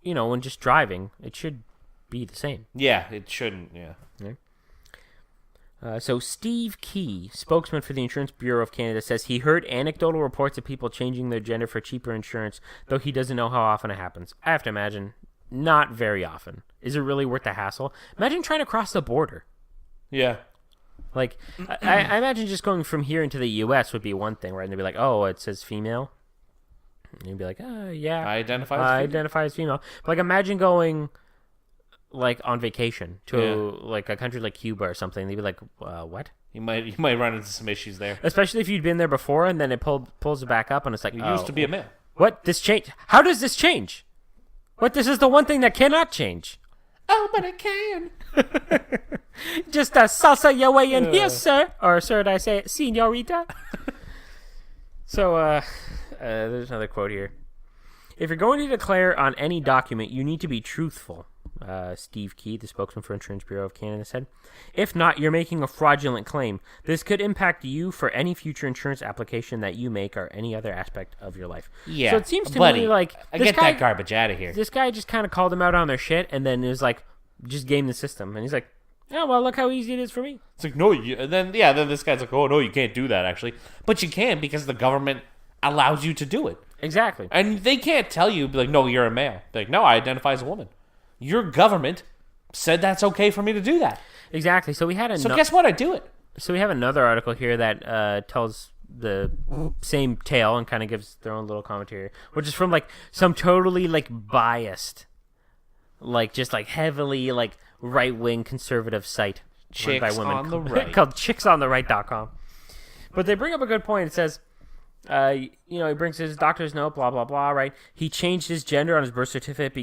when just driving, it should be the same. Yeah, it shouldn't, yeah. So Steve Key, spokesman for the Insurance Bureau of Canada, says he heard anecdotal reports of people changing their gender for cheaper insurance, though he doesn't know how often it happens. I have to imagine not very often. Is it really worth the hassle? Imagine trying to cross the border. Yeah. Like, I imagine just going from here into the U.S. would be one thing, right? And they'd be like, oh, it says female. And you'd be like, yeah. I identify as female. But like, imagine going... like on vacation to like a country like Cuba or something. They'd be like, what? You might run into some issues there. Especially if you'd been there before and then it pulls it back up and it's like, You used to be a male. What? This change? How does this change? What? This is the one thing that cannot change. Oh, but it can. Just salsa your way in here, sir. Or sir, did I say it? Senorita? So, there's another quote here. If you're going to declare on any document, you need to be truthful. Steve Key, the spokesman for Insurance Bureau of Canada, said, "If not, you're making a fraudulent claim. This could impact you for any future insurance application that you make or any other aspect of your life." Yeah, so it seems to buddy, me like I this get guy, that garbage out of here. This guy just kind of called them out on their shit, and then it was like, just game the system. And he's like, "Oh, well, look how easy it is for me." It's like, no, and then this guy's like, oh, no, you can't do that, actually. But you can because the government allows you to do it. Exactly. And they can't tell you, like, no, you're a male. They're like, no, I identify as a woman. Your government said that's okay for me to do that. Exactly. So we had So guess what? I do it. So we have another article here that tells the same tale and kind of gives their own little commentary, which is from like some totally like biased, like just like heavily like right-wing conservative site run by Chicks women on the right. called chicksontheright.com. But they bring up a good point. It says, he brings his doctor's note, blah blah blah. Right? He changed his gender on his birth certificate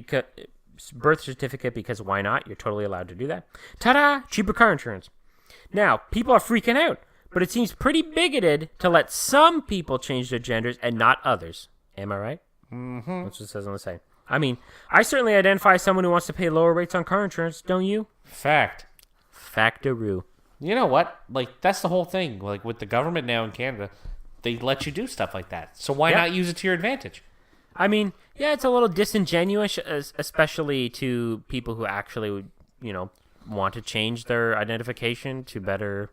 because why not? You're totally allowed to do that. Ta-da! Cheaper car insurance. Now, people are freaking out, but it seems pretty bigoted to let some people change their genders and not others. Am I right? Mm-hmm. That's what it says on the site. I mean, I certainly identify as someone who wants to pay lower rates on car insurance, don't you? Fact. Factaroo. You know what? Like, that's the whole thing. Like, with the government now in Canada, they let you do stuff like that. So why not use it to your advantage? I mean, yeah, it's a little disingenuous, especially to people who actually, want to change their identification to better.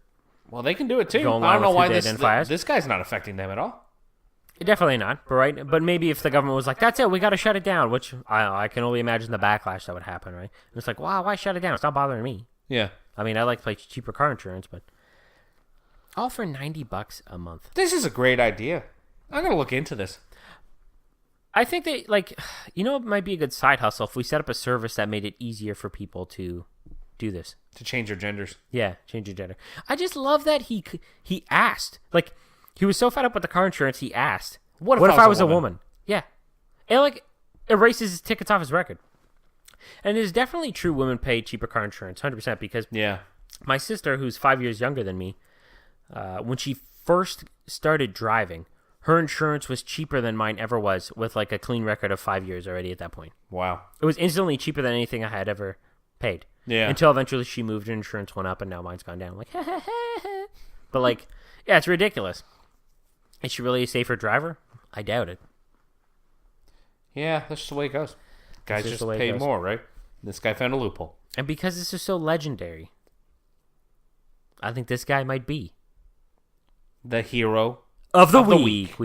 Well, they can do it too. Go I don't know why this this guy's not affecting them at all. Definitely not, right? But maybe if the government was like, "That's it, we got to shut it down," which I can only imagine the backlash that would happen, right? And it's like, wow, why shut it down? It's not bothering me. Yeah. I mean, I like to pay cheaper car insurance, but all for $90 a month. This is a great idea. I'm gonna look into this. I think they it might be a good side hustle if we set up a service that made it easier for people to do this. To change their genders. Yeah, change your gender. I just love that he asked. Like, he was so fed up with the car insurance, he asked, What if I was a woman? Yeah. It, erases his tickets off his record. And it is definitely true women pay cheaper car insurance, 100%, because my sister, who's 5 years younger than me, when she first started driving, her insurance was cheaper than mine ever was, with, like, a clean record of 5 years already at that point. Wow. It was instantly cheaper than anything I had ever paid. Yeah. Until eventually she moved, and insurance went up, and now mine's gone down. I'm like, but, like, yeah, it's ridiculous. Is she really a safer driver? I doubt it. Yeah, that's just the way it goes. Guys just pay more, right? This guy found a loophole. And because this is so legendary, I think this guy might be the hero of the week.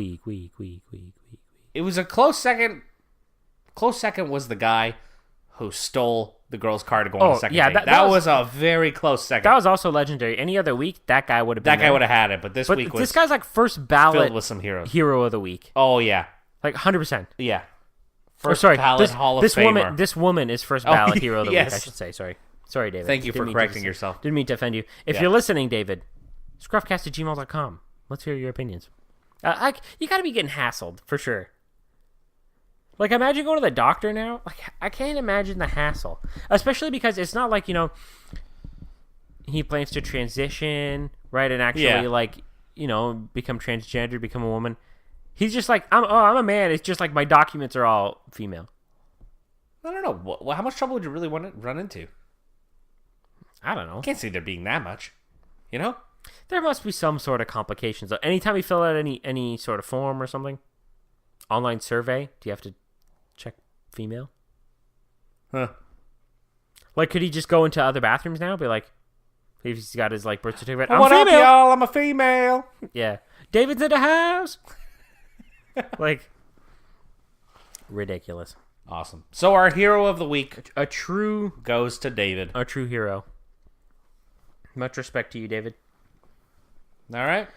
It was a close second. Close second was the guy who stole the girl's car to go on the second date. That was a very close second. That was also legendary. Any other week, that guy would have been would have had it, but this week was this guy's like first ballot filled with some heroes. Hero of the week. Oh yeah, like 100%. Yeah. First ballot Hall of Famer. This woman is first ballot hero of the week. I should say. Sorry, David. Thank you for correcting yourself. Didn't mean to offend you. If you're listening, David, scruffcast@gmail.com. Let's hear your opinions. You got to be getting hassled for sure. Like, imagine going to the doctor now. Like, I can't imagine the hassle. Especially because it's not like, he plans to transition, right? And actually, become transgender, become a woman. He's just like, I'm a man. It's just like my documents are all female. I don't know. How much trouble would you really want to run into? I don't know. I can't see there being that much. There must be some sort of complications. Anytime you fill out any sort of form or something, online survey, do you have to check female? Huh. Like, could he just go into other bathrooms now? Be like, if he's got his birth certificate. What up, y'all? I'm a female. Yeah. David's in the house. Ridiculous. Awesome. So our hero of the week, a true goes to David. A true hero. Much respect to you, David. All right,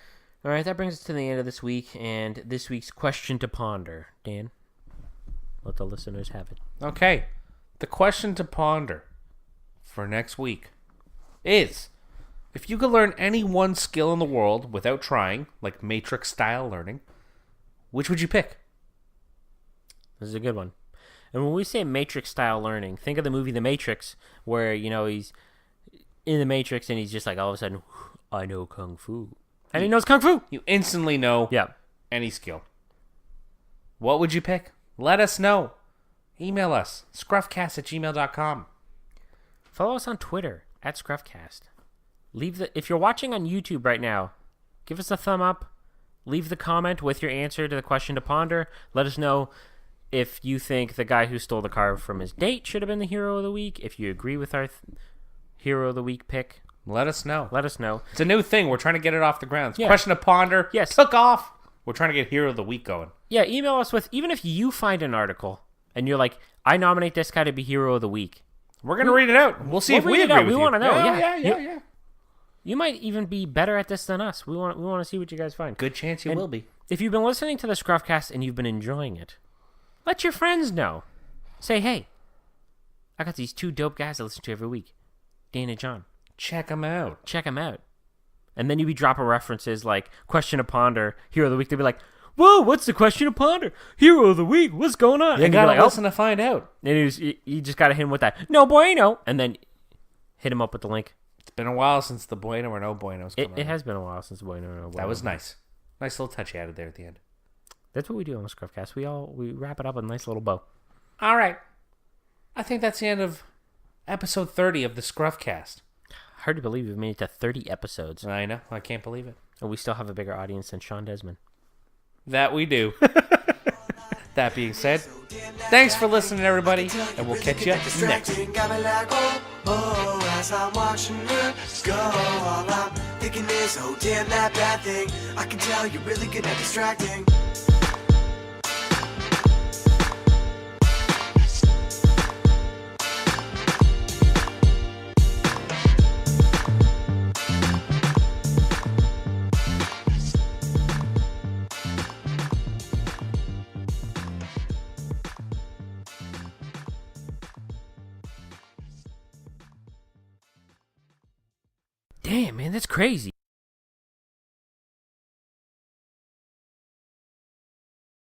that brings us to the end of this week and this week's question to ponder. Dan, let the listeners have it. Okay. The question to ponder for next week is, if you could learn any one skill in the world without trying, like Matrix-style learning, which would you pick? This is a good one. And when we say Matrix-style learning, think of the movie The Matrix, where, he's in the Matrix and he's just like, all of a sudden, I know Kung Fu. And he knows Kung Fu. You instantly know any skill. What would you pick? Let us know. Email us, scruffcast@gmail.com. Follow us on Twitter at ScruffCast. If you're watching on YouTube right now, give us a thumb up. Leave the comment with your answer to the question to ponder. Let us know if you think the guy who stole the car from his date should have been the hero of the week. If you agree with our hero of the week pick, let us know. It's a new thing. We're trying to get it off the ground. It's question to ponder. Yes. Took off. We're trying to get hero of the week going. Yeah, email us with, even if you find an article and you're like, I nominate this guy to be hero of the week. We're going to read it out. We'll see if we agree with you. We want to know. Yeah. You might even be better at this than us. We want to see what you guys find. Good chance you will be. If you've been listening to the ScruffCast and you've been enjoying it, let your friends know. Say, hey, I got these two dope guys I listen to every week, Dan and John. Check them out. And then you be dropping references like question to ponder, hero of the week. They'll be like, whoa, what's the question to ponder? Hero of the week, what's going on? You gotta listen to find out. And you just gotta hit him with that, no bueno. And then hit him up with the link. It's been a while since the bueno or no buenos come out. It has been a while since the bueno or no bueno. That was nice. Nice little touch you added there at the end. That's what we do on the ScruffCast. We wrap it up with a nice little bow. All right. I think that's the end of episode 30 of the ScruffCast. Hard to believe we've made it to 30 episodes. I know. I can't believe it. And we still have a bigger audience than Sean Desmond. That we do. That being said, thanks for listening, everybody, and we'll catch you next week. Got me like, oh, as I'm watching her go. All I'm thinking is, oh, damn, that bad thing. I can tell you're really good at distracting. Damn, man, that's crazy.